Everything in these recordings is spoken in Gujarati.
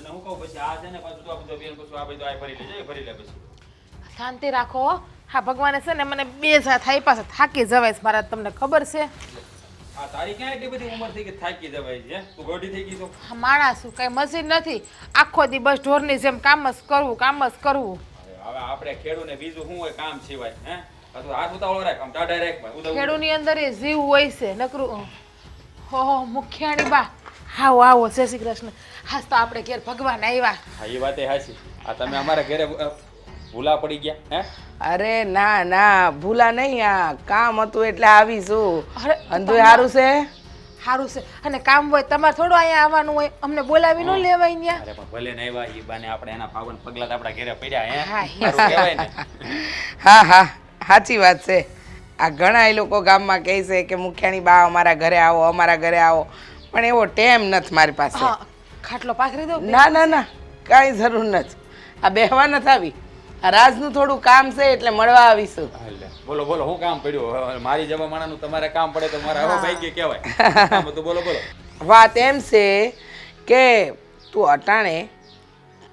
અને હું કહું પછી આ છે ને પાછું તો આ બધું બેન પછી આ બધું આ ભરી લે પછી શાંતિ રાખો હો. હા ભગવાને છે ને મને બે સાથ આપ્યા છે, થાકી જવાય છે મારા, તમને ખબર છે? આ તારી ક્યાં એટલી બધી ઉંમર થઈ કે થાકી જવાય છે? તું ગોડી થઈ ગઈ તો હા, માણસ શું કઈ મશીન નથી, આખો દી બસ ઢોરની જેમ કામ જ કરવું, કામ જ કરવું. હવે આપણે ખેડૂને બીજું શું હોય કામ સિવાય? હે પાછું હાથ ઉતાવળો રાખ, આમ ટાઢા રાખ ભાઈ, ઉતાવળ. ખેડૂની અંદર એ જીવ હોય છે નકરું. હો મુખિયાણી બા, આવો આવો, જય શ્રી કૃષ્ણ. હાસ તો આપણે ઘેર ભગવાન આવ્યા. હા એ વાત એ હાચી. આ તમે અમારા ઘરે ભૂલા પડી ગયા હે? અરે ના ના ભૂલા નહીં, આ કામ હતું એટલે આવીશું. અરે અંધુય સારું છે? સારું છે. અને કામ હોય તમારે થોડું અહીંયા આવવાનું હોય, અમને બોલાવી ન લેવાય ત્યાં. અરે પણ ભલે નહીં આવ્યા, એ બાને આપણે એના પાવન પગલા તો આપણા ઘરે પડ્યા હે. હા, સારું કહેવાય ને. હા હા સાચી વાત છે. આ ઘણા એ લોકો ગામમાં કહે છે કે મુખિયાણી બા અમારા ઘરે આવો, અમારા ઘરે આવો, પણ એવો ટેમ નથી મારી પાસે. હા, ખાટલો પાથરી દો. ના ના ના કાંઈ જરૂર નથી, આ બેહવા નથી આવી, આ રાજનું થોડું કામ છે એટલે મળવા આવીશું. હાલે. બોલો બોલો શું કામ પડ્યું? હવે મારી જેવા માણસનું તમારે કામ પડે તો મારા હવે ભાઈ કહેવાય. કામ હતું, બોલો બોલો. વાત એમ છે કે તું અટાણે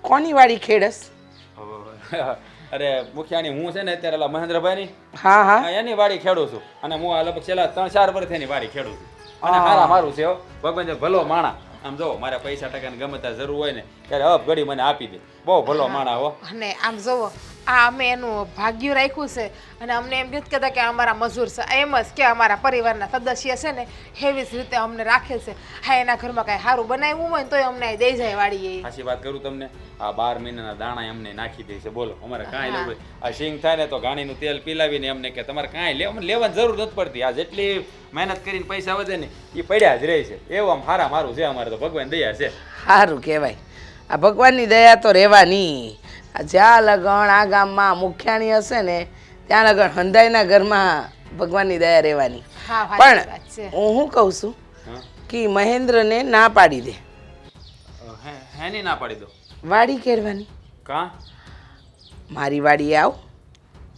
કોની વાડી ખેડસ? અરે મુખિયાની હું છે ને અત્યારે ઓલા મહેન્દ્રભાઈની હા હા એની વાડી ખેડું છું. અને હું આ લગભગ છેલ્લા 3-4 વર્ષથી એની વાડી ખેડું છું. અને હારા મારું છે હો. ભગવાન ભલો માણા. આમ જો મારે પૈસા ટકાની ગમે ત્યાં જરૂર હોય ને ત્યારે અપ ઘડી મને આપી દે. બહુ ભલો માણા હો. અને આમ જોવો, આ અમે એનું ભાગ્ય રાખ્યું છે અને અમને એમ નથી કહેતા કે અમારા મજૂર છે, એમ જ કે અમારા પરિવારના સદસ્ય છે ને એવી જ રીતે અમને રાખે છે. હા, એના ઘરમાં કાંઈ સારું બનાવ્યું હોય ને તોય અમને દઈ જાય વાડીએ. સાચી વાત કરું તમને, આ 12 મહિનાના દાણા અમને નાખી દે છે. બોલો અમારે કાંઈ લેવું હોય, આ સિંગ થાય ને તો ઘાણીનું તેલ પીલાવીને અમને કે તમારે કાંઈ લેવાની જરૂર નથી પડતી. આ જેટલી મહેનત કરીને પૈસા વધે ને એ પડ્યા જ રહે છે. એવું આમ હારા મારું છે અમારે તો, ભગવાન દયા છે. સારું કહેવાય. આ ભગવાનની દયા તો રહેવાની. જ્યાં લગણ આ ગામમાં મુખ્યાણી હશે ને ત્યાં લગણ હંધાઈના ઘરમાં ભગવાનની દયા રહેવાની. હા, સાચી વાત છે. પણ હું શું કહું છું હા કે મહેન્દ્રને ના પાડી દે હેની ના પાડી દો. વાડી ખેડવાની. કાં? મારી વાડી આવ,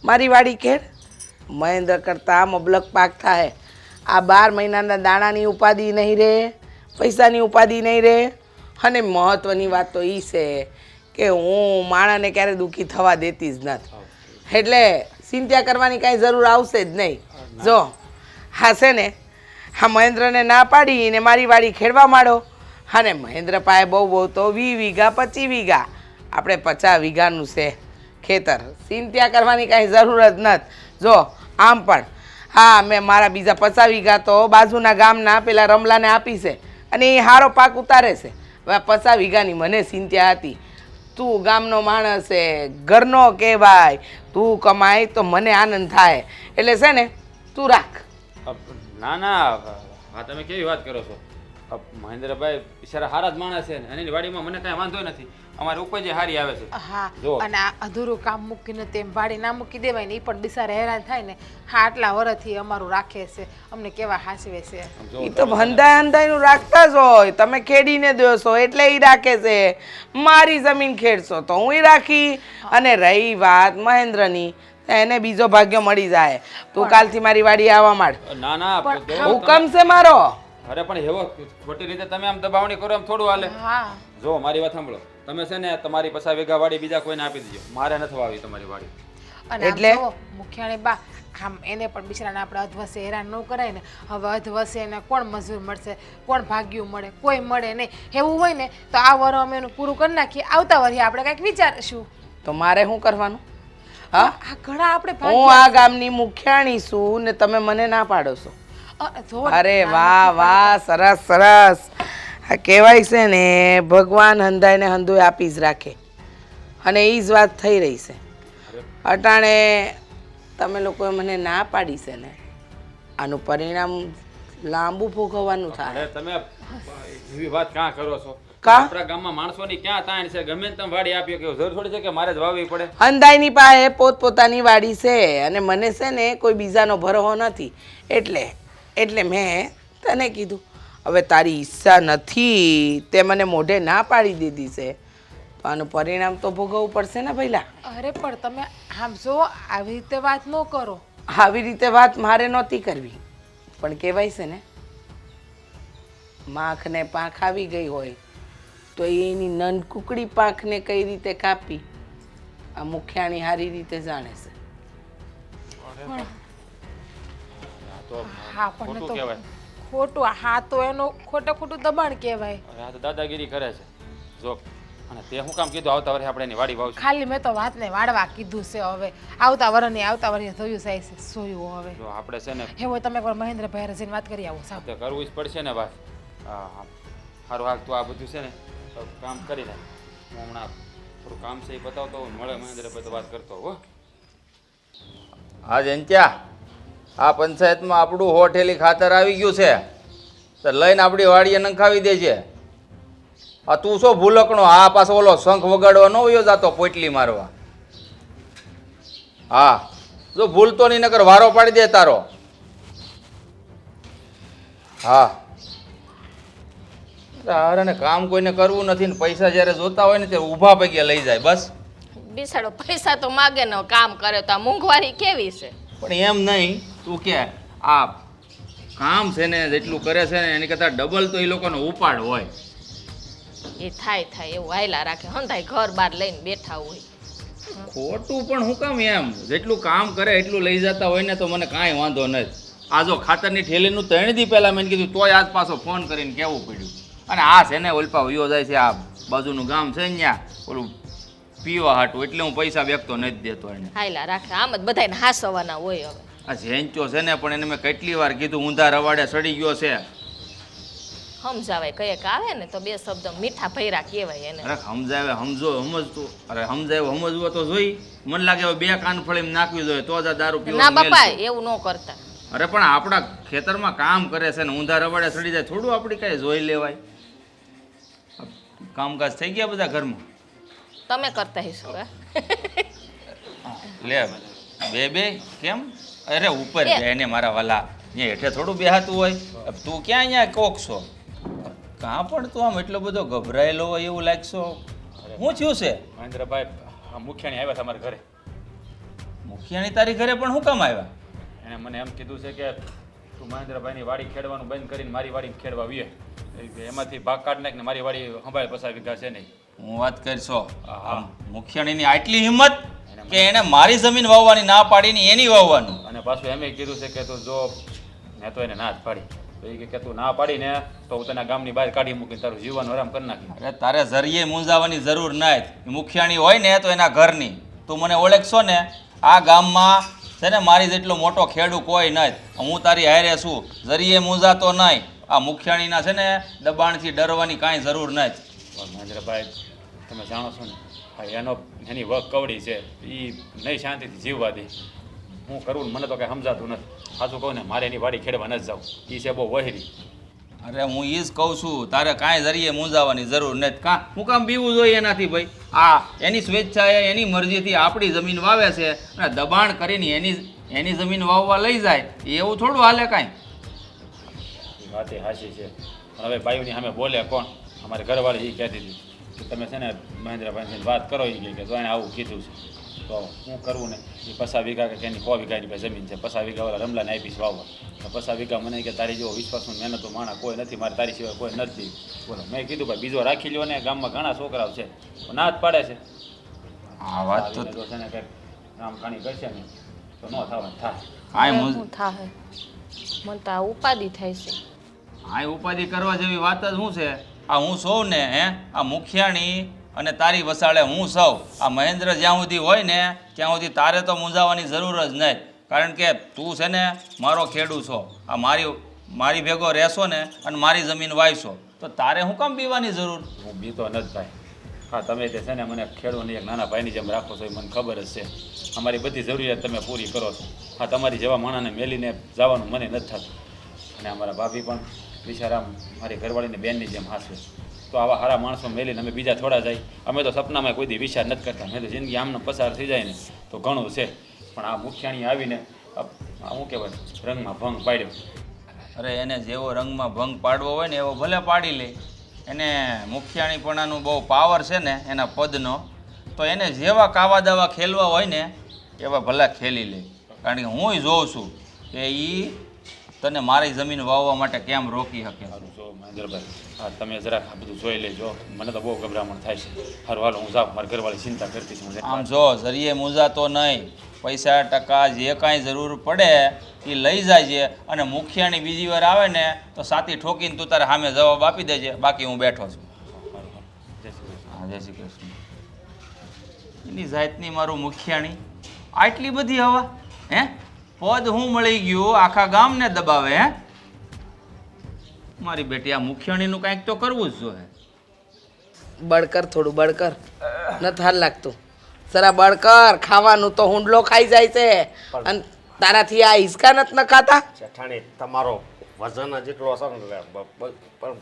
મારી વાડી ખેડ. મહેન્દ્ર કરતા મબલક પાક થાય. આ 12 મહિનાના દાણાની ઉપાધિ નહીં રહે, પૈસાની ઉપાધિ નહીં રહે. અને મહત્ત્વની વાત તો એ છે કે હું માણસને ક્યારે દુઃખી થવા દેતી જ નથી, એટલે ચિંતા કરવાની કાંઈ જરૂર આવશે જ નહીં. જો હા છે ને, હા મહેન્દ્રને ના પાડીને મારી વાડી ખેડવા માંડો. અને મહેન્દ્ર પાસે બહુ તો 20 વીઘા 25 વીઘા, આપણે 50 વીઘાનું છે ખેતર. ચિંતા કરવાની કાંઈ જરૂર જ નથી. જો આમ પણ હા, મેં મારા બીજા 50 વીઘા તો બાજુના ગામના પેલા રમલાને આપી છે અને એ સારો પાક ઉતારે છે. હવે 50 વીઘાની મને ચિંતા હતી. તું ગામનો માણસ છે, ઘરનો કહેવાય, તું કમાય તો મને આનંદ થાય, એટલે છે ને તું રાખ. ના ના, હા તમે કેવી વાત કરો છો? મહેન્દ્રભાઈ બિચારા હારા જ માણસ છે ને એની વાડીમાં મને કાંઈ વાંધો નથી. અમારી ઉપજ હારી આવે છે. હા, જો. અને આ અધૂરું કામ મૂકીને તેમ વાડી ના મૂકી દેવાય ને, એ પણ બિચારા હેરાન થાય ને. હા, આટલા વર્ષથી અમારું રાખે છે, અમને કેવા હાચવે છે. જો એ તો હંધાઈનું રાખતા જ હોય. તમે ખેડીને દો છો એટલે એ રાખે છે. મારી જમીન ખેડશો તો હું રાખી. અને રહી વાત મહેન્દ્રની, તો એને બીજો ભાગ્ય મળી જાય. તું કાલથી મારી વાડી આવવા માંડ. ના ના, હુકમ છે મારો. અરે પણ એવો ખોટી રીતે તમે આમ દબાવણી કરો એમ થોડું હાલે. હા, જો મારી વાત સાંભળો, તમે છે ને તમારી 50 વીઘા વાડી બીજા કોઈને આપી દેજો, મારે નથી વાવી તમારી વાડી. અને આમ એટલે? જુઓ, મુખિયાણી બા, આમ એને પણ બિચારાને આપણે અધવસે હેરાન ન કરાય ને. હવે અધવસે એને કોણ મજૂર મળશે, કોણ ભાગ્યું મળે, કોઈ મળે નહીં. એવું હોય ને તો આ વર અમે એનું પૂરું કરી નાખીએ, આવતા વર્ષે આપણે કંઈક વિચારશું. તો મારે શું કરવાનું? હા, આ ઘણા આપણે હું આ ગામની મુખ્યાણી છું ને તમે મને ના પાડો છો. અરે વાહ વાહ, સરસ સરસ. આ કહેવાય છે ને ભગવાન હંધાઈને હંધુય આપી જ રાખે, અને એ જ વાત થઈ રહી છે. અટાણે તમે લોકોએ મને ના પાડી છે ને, આનું પરિણામ લાંબુ ભોગવવાનું થાય. અરે તમે એવી વાત ક્યાં કરો છો? કા? આપણા ગામમાં માણસોની ક્યાં તાણ છે? ગમે તેમ વાડી આપ્યો કે જરૂર થોડી છે કે મારે જ વાવવી પડે? હંધાઈની પાસે પોતપોતાની વાડી છે અને મને છે ને કોઈ બીજાનો ભરોસો નથી, એટલે મેં તને કીધું. હવે તારી ઈચ્છા નથી તે મને મોઢે ના પાડી દીધી છે, તો આનું પરિણામ તો ભોગવવું પડશે ને પહેલા. અરે પણ તમે આમ જો, આવી રીતે વાત ન કરો. આવી રીતે વાત મારે નહોતી કરવી, પણ કહેવાય છે ને, માખને પાંખ આવી ગઈ હોય તો એની નન કુકડી પાંખને કઈ રીતે કાપી આ મુખિયાણી સારી રીતે જાણે છે. આ તો હા પણ ખોટું તો કહેવાય. ખોટું, હા તો એનું ખોટું દબાણ કહેવાય. અરે આ તો દાદાગીરી કરે છે જો. અને તે હું કામ કીધું આવતા વર્ષે આપણે એની વાડી વાવશું. ખાલી મેં તો વાતને વાળવા કીધું છે. હવે આવતા વર્ષે જોયું જાય છે સોયું. હવે જો આપણે છે ને એવું તમે એકવાર મહેન્દ્રભાઈ હારે જઈને વાત કરી આવો સાહેબ. તે કરવું જ પડશે ને વાત. હા સારું હાલ તું આ બધું છે ને તો કામ કરી લે. હું હમણાં થોડું કામ છે એ બતાવતો હોઉં મળે મહેન્દ્રભાઈ તો વાત કરતો હો. હા જયંત્યા, આ પંચાયતમાં આપણું હોટેલી ખાતર આવી ગયું છે તો લઈને આપણી વાડીએ નંખાવી દેજે. આ તું શું ભૂલકણો આ પાછો ઓલો શંખ વગાડવા ન વયો જાતો પોટલી મારવા. હા જો ભૂલતો નહીં નકર વારો પાડી દે તારો. હા અરે કામ કોઈને કરવું નથી ને પૈસા જ્યારે જોતા હોય ને તે ઊભા પગે લઈ જાય બસ. બિસાડો પૈસા તો માગે ને કામ કરે તો આ મોંઘવારી કેવી છે. પણ એમ નહીં તું કે આ કામ છે ને જેટલું કરે છે ને એની કરતાં ડબલ તો એ લોકોનો ઉપાડ હોય. એ થાય એવું હાયલા રાખે હંધાય ઘર બાર લઈને બેઠા હોય. ખોટું પણ હું કામ એમ જેટલું કામ કરે એટલું લઈ જતા હોય ને તો મને કાંઈ વાંધો નથી. આ જો ખાતરની ઠેલીનું 3 દી પહેલાં મેં કીધું તોય આજ પાછો ફોન કરીને કહેવું પડ્યું. અને આ છે ને ઓલપા વયો જાય છે આ બાજુનું ગામ છે ને ત્યાં ઓલું પીવા હાટું એટલે હું પૈસા વ્યક્તો નથી દેતો એને. હાયલા રાખે આમ જ બધાને હાસવાના હોય. હવે આ ઝેંચો છે ને પણ એને મેં કેટલી વાર કીધું ઊંધા રવાડે સડી ગયો છે. સમજાવાય કયેક આવે ને તો બે શબ્દ મીઠા ભૈરા કહેવાય એને. અરે સમજાવે સમજતું અરે સમજાવે સમજવો તો જોઈ. મને લાગે હવે 2 કાન ફળીને નાખવી જોઈએ તો જ આ દારૂ ના પીવાનું બાપા મેલ છે. એવું ન કરતા. અરે પણ આપણા ખેતરમાં કામ કરે છે ને ઊંધા રવાડે સડી જાય થોડું આપણી કાંઈ જોઈ લેવાય. કામકાજ થઈ ગયા બધા ઘરમાં તમે કરતા હશો હે? લે બે કેમ અરે ઉપર બેને મારા વાલા અહીંયા હેઠે થોડું બેહાતું હોય. તું ક્યાં અહીંયા કોક છો કાં પણ તું આમ એટલો બધો ગભરાયેલો હોય એવું લાગશો. શું થયું છે? મહેન્દ્રભાઈ આ મુખિયાણી આવ્યા તમારા ઘરે. મુખિયાણી તારી ઘરે પણ શું કામ આવ્યા? એણે મને એમ કીધું છે કે તું મહેન્દ્રભાઈની વાડી ખેડવાનું બંધ કરીને મારી વાડી ખેડવા વીએ. એમાંથી ભાગ કાઢ નાખ ને મારી વાડી સંભાળે 50 વીઘા છે નહીં. હું વાત કરશો હા. મુખિયાણીની આટલી હિંમત કે એને મારી જમીન વાવવાની ના પાડીને એની વાવવાનું. અને પાછું એમ કીધું છે કે તું જો મેં તો એને ના જ પાડી. તો એ કે તું ના પાડીને તો હું તને ગામની બહાર કાઢી મૂકીને તારું જીવન આરામ કરી નાખી. અરે તારે જરીએ મૂંઝાવાની જરૂર નથી. મુખિયાણી હોય ને તો એના ઘરની તું મને ઓળખશો ને આ ગામમાં છે ને મારી જેટલો મોટો ખેડૂત કોઈ નથી. હું તારી હારે છું જરીએ મૂંઝાતો નહીં. આ મુખિયાણીના છે ને દબાણથી ડરવાની કાંઈ જરૂર નથી. પણ મહેન્દ્રભાઈ તમે જાણો છો ને હા એની વક કવડી છે એ નહીં શાંતિથી જીવવા દે. હું કરું ને મને તો કાંઈ સમજાતું નથી. સાચું કહું ને મારે એની વાડી ખેડવા નથી જવું. એ છે બહુ વહેરી. અરે હું એ જ કહું છું તારે કાંઈ જરીએ મૂંઝાવાની જરૂર નથી. કાં હું કામ બીવું જોઈએ એનાથી ભાઈ. આ એની સ્વેચ્છાએ એની મરજીથી આપણી જમીન વાવે છે અને દબાણ કરીને એની જમીન વાવવા લઈ જાય એવું થોડું હાલે કાંઈ. એ વાત એ હાચી છે પણ હવે ભાઈઓની સામે બોલે કોણ? અમારે ઘરવાળી એ કહેતી હતી કે તમે છે ને મહેન્દ્રભાઈને વાત કરો એ કે તો એણે આવું કીધું છે તો હું કરવું ને એ 50 વીઘા કે એની 100 વીઘાની પાસે જમીન છે. 50 વીઘા વાળા રમલાને આપીશ વાવવા. 50 વીઘા મને કે તારી જેવો વિશ્વાસનું મહેનતું માણા કોઈ નથી. મારે તારી સિવાય કોઈ નથી. બોલો મેં કીધું ભાઈ બીજો રાખી લ્યો ને ગામમાં ઘણા છોકરાઓ છે ના જ પાડે છે. આ વાત તો છે ને કંઈક નામ ખાણી કરશે ને તો ન થવાનું થાય. કાંઈ શું થાય મને તો આ ઉપાધિ થાય છે. આ ઉપાધિ કરવા જેવી વાત જ શું છે? આ હું સૌ ને આ મુખિયાણી અને તારી વસાડે હું સૌ આ મહેન્દ્ર જ્યાં સુધી હોય ને ત્યાં સુધી તારે તો મૂંઝાવાની જરૂર જ નહીં. કારણ કે તું છે ને મારો ખેડૂત છો. આ મારી ભેગો રહેશો ને અને મારી જમીન વાવશો તો તારે શું કામ પીવાની જરૂર? હું બીતો નથી ભાઈ. હા તમે તે છે ને મને ખેડૂતની એક નાના ભાઈની જેમ રાખો છો એ મને ખબર જ છે. અમારી બધી જરૂરિયાત તમે પૂરી કરો છો. હા તમારી જેવા માણસને મેલીને જવાનું મને નથી થતું. અને અમારા ભાભી પણ બિચારા મારી ઘરવાળીને બેનની જેમ હાંસવે. તો આવા સારા માણસો મેલીને અમે બીજા થોડા જાય. અમે તો સપનામાં કોઈ દી વિચાર નથી કરતા. મેં તો જિંદગી આમને પસાર થઈ જાય ને તો ઘણું છે. પણ આ મુખિયાણી આવીને શું કહેવાય રંગમાં ભંગ પાડ્યો. અરે એને જેવો રંગમાં ભંગ પાડવો હોય ને એવો ભલે પાડી લે. એને મુખિયાણીપણાનું બહુ પાવર છે ને એના પદનો. તો એને જેવા કાવા દાવા ખેલવા હોય ને એવા ભલા ખેલી લે. કારણ કે હું જોઉં છું કે એ તને મારી જમીન વાવવા માટે કેમ રોકી શકે. સારું જો મહેન્દ્રભાઈ હા તમે જરાક આ બધું જોઈ લેજો મને તો બહુ ગભરામણ થાય છે હારું હાલો હું જાઉં મારી ઘરવાળી ચિંતા કરતી છે હું આમ જો જરીએ મૂંઝાતો નહીં, પૈસા ટકા જે કાંઈ જરૂર પડે એ લઈ જાય છે, અને મુખિયાની બીજી વાર આવે ને તો સાથી ઠોકીને તું તારે સામે જવાબ આપી દેજે, બાકી હું બેઠો છું. હારું, હારું. જય શ્રી કૃષ્ણ. હા, જય શ્રી કૃષ્ણ. એની જાતની મારું મુખિયાણી આટલી બધી હવા હે, પદ હું મળી ગયું આખા ગામને દબાવે હે. મારી બેટી આ મુખિયાણીનું કાંઈક તો કરવું જ જોઈએ. બળકર થોડું બળકર નથી હાલ લાગતું જરા બળકર ખાવાનું તો હુંડલો ખાઈ જાય છે અને તારાથી આ હિસકા નથી ન ખાતા જેઠાણી તમારો વજન જેટલો હશે ને પણ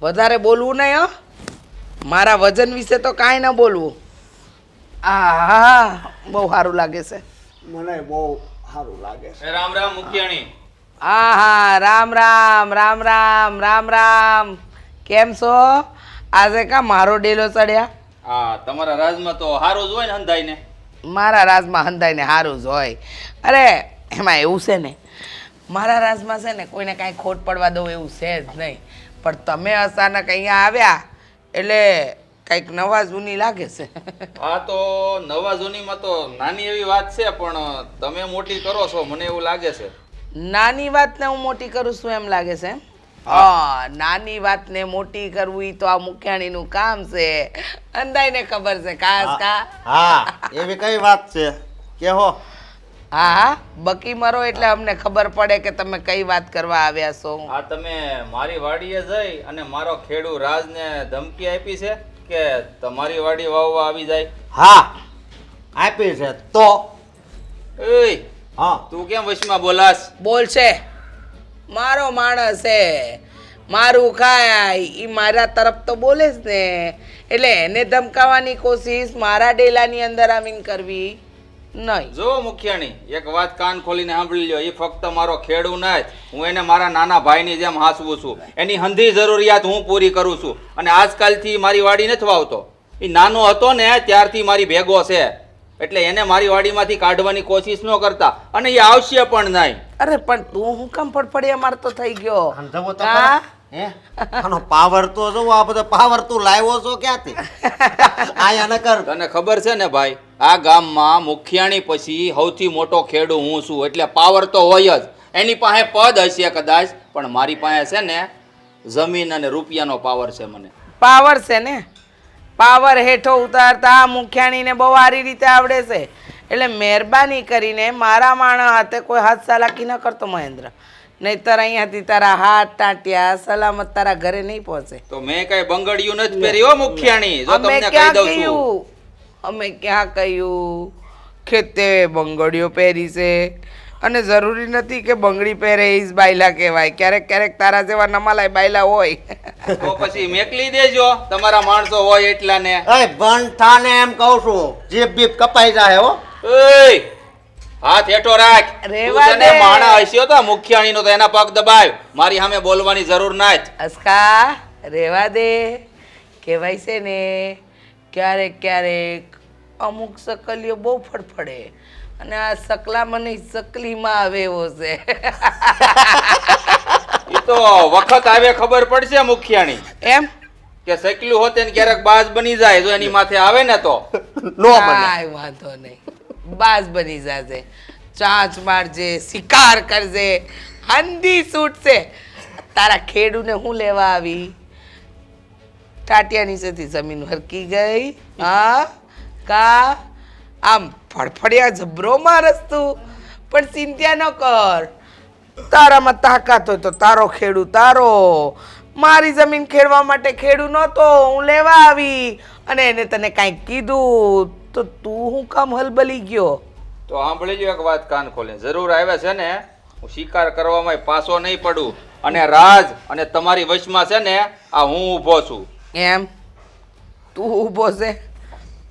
વધારે બોલવું નહીં હો મારા વજન વિશે તો કાંઈ ન બોલવું આ બહુ સારું લાગે છે મને બહુ સારું લાગે છે. રામ રામ મુખિયાણી. હા રામ રામ રામ રામ રામ રામ કેમ છો આજે કા મારો ડેલો ચડ્યા હા, તમારા રાજમાં તો હારું જ હોય ને હંધાઈને. મારા રાજમાં હંધાઈને સારું જ હોય અરે એમાં એવું છે ને મારા રાજમાં છે ને કોઈને કાંઈ ખોટ પડવા દઉં એવું છે જ નહીં પણ તમે અચાનક અહીંયા આવ્યા એટલે કંઈક નવા જૂની લાગે છે હા તો નવા જૂનીમાં તો નાની એવી વાત છે પણ તમે મોટી કરો છો મને એવું લાગે છે. નાની વાતને હું મોટી કરું છું એમ લાગે છે એમ? હા નાની વાતને મોટી કરવું ઈ તો આ મુખિયાણીનું કામ છે અંદાઈને ખબર છે કાસ કા હા એવી કઈ વાત છે કે હો હા હા બકી મરો એટલે અમને ખબર પડે કે તમે કઈ વાત કરવા આવ્યા છો આ તમે મારી વાડીએ જઈ અને મારો ખેડૂ રાજને ધમકી આપી છે કે તમારી વાડી વાવવા આવી જાય. હા આપી છે તો એય હા તું કેમ વશમાં બોલાસ? બોલશે મારો માણસ છે મારું ખાય ઈ મારા તરફ તો બોલે જ ને એટલે એને ધમકાવવાની કોશિશ મારા ડેલાની અંદર આવીને કરવી નહીં જો મુખિયાણી એક વાત કાન ખોલીને સાંભળી લ્યો, એ ફક્ત મારો ખેડૂ નહીં, હું એને મારા નાના ભાઈની જેમ હાંસવું છું. એની હંધી જરૂરિયાત હું પૂરી કરું છું અને આજકાલથી મારી વાડી નથી વાવતો. એ નાનો હતો ને ત્યારથી મારી ભેગો છે એટલે એને મારી વાડીમાંથી કાઢવાની કોશિશ ન કરતા અને એ આવશે પણ નહીં. અરે પણ તું હું કામ ફડફડિયા મારતો થઈ ગયો સમજાવો તો હા? ખરા. હે આનો પાવર તો જો આ બધો પાવર તું લાવ્યો છો ક્યાંથી આયા ન કર તને ખબર છે ને ભાઈ, આ ગામમાં મુખિયાણી પછી સૌથી મોટો ખેડૂ હું છું એટલે પાવર તો હોય જ. એની પાસે પદ હશે કદાચ પણ મારી પાસે છે ને જમીન અને રૂપિયાનો પાવર છે. મને પાવર છે ને પાવર હેઠો ઉતારતા આ મુખિયાણીને બહુ સારી રીતે આવડે છે એટલે મહેરબાની કરીને મારા માણસ હાથે કોઈ હાથ ચાલાકી ન કરતો મહેન્દ્ર નહીતર અહીંયાથી તારા હાથ ટાંટ્યા સલામત તારા ઘરે નહીં પહોંચે તો મેં કઈ બંગડિયું નથી પહેરી હો મુખિયાણી, જો અમે તમને કહી ક્યાં દઉં છું. કહ્યું અમે ક્યાં કહ્યું કે તે બંગડીઓ પહેરી છે અને જરૂરી નથી કે બંગડી પહેરે એ જ બાયલા કહેવાય ક્યારેક ક્યારેક તારા જેવા નમાલાય બાયલા હોય તો પછી મેકલી દેજો તમારા માણસો હોય એટલા ને. એ બંધ થાને એમ કહું છું જીભ બીપ કપાઈ જાય હો એય, હાથ હેઠો રાખ. રેવા તું તને દે. માણા હસ્યો તો મુખિયાણીનો તો એના પગ દબાવ. મારી સામે બોલવાની જરૂર ના જ. અસ્કા રેવા દે કહેવાય છે ને ક્યારેક ક્યારેક અમુક સકલીઓ બહુ ફડફડે અને આ સકલા મને સકલીમાં આવે એવો છે એ તો વખત આવે ખબર પડશે મુખિયાણી એમ કે સકલું હોતે ને ક્યારેક બાજ બની જાય જો એની માથે આવે ને તો. નો બને કાંઈ વાંધો નહીં બાજ બની જાજે ચાંચ મારજે શિકાર કરજે હંધી છૂટશે તારા ખેડૂને હું લેવા આવી ટાટિયા નીચેથી જમીન હરકી ગઈ હા કા આમ ફડફડિયા જબરો મારસ તું પણ ચિંતા ન કર તારામાં તાકાત હોય તો તારો ખેડૂ તારો મારી જમીન ખેડવા માટે ખેડૂ નહોતો હું લેવા આવી અને એને તને કાંઈક કીધું તો તું હું કામ હલબલી ગયો તો સાંભળી લ્યો એક વાત કાન ખોલે, જરૂર આવે છે ને હું શિકાર કરવામાં પાછો નહીં પડું અને રાજ અને તમારી વશમાં છે ને આ હું ઊભો છું. એમ તું ઊભો છે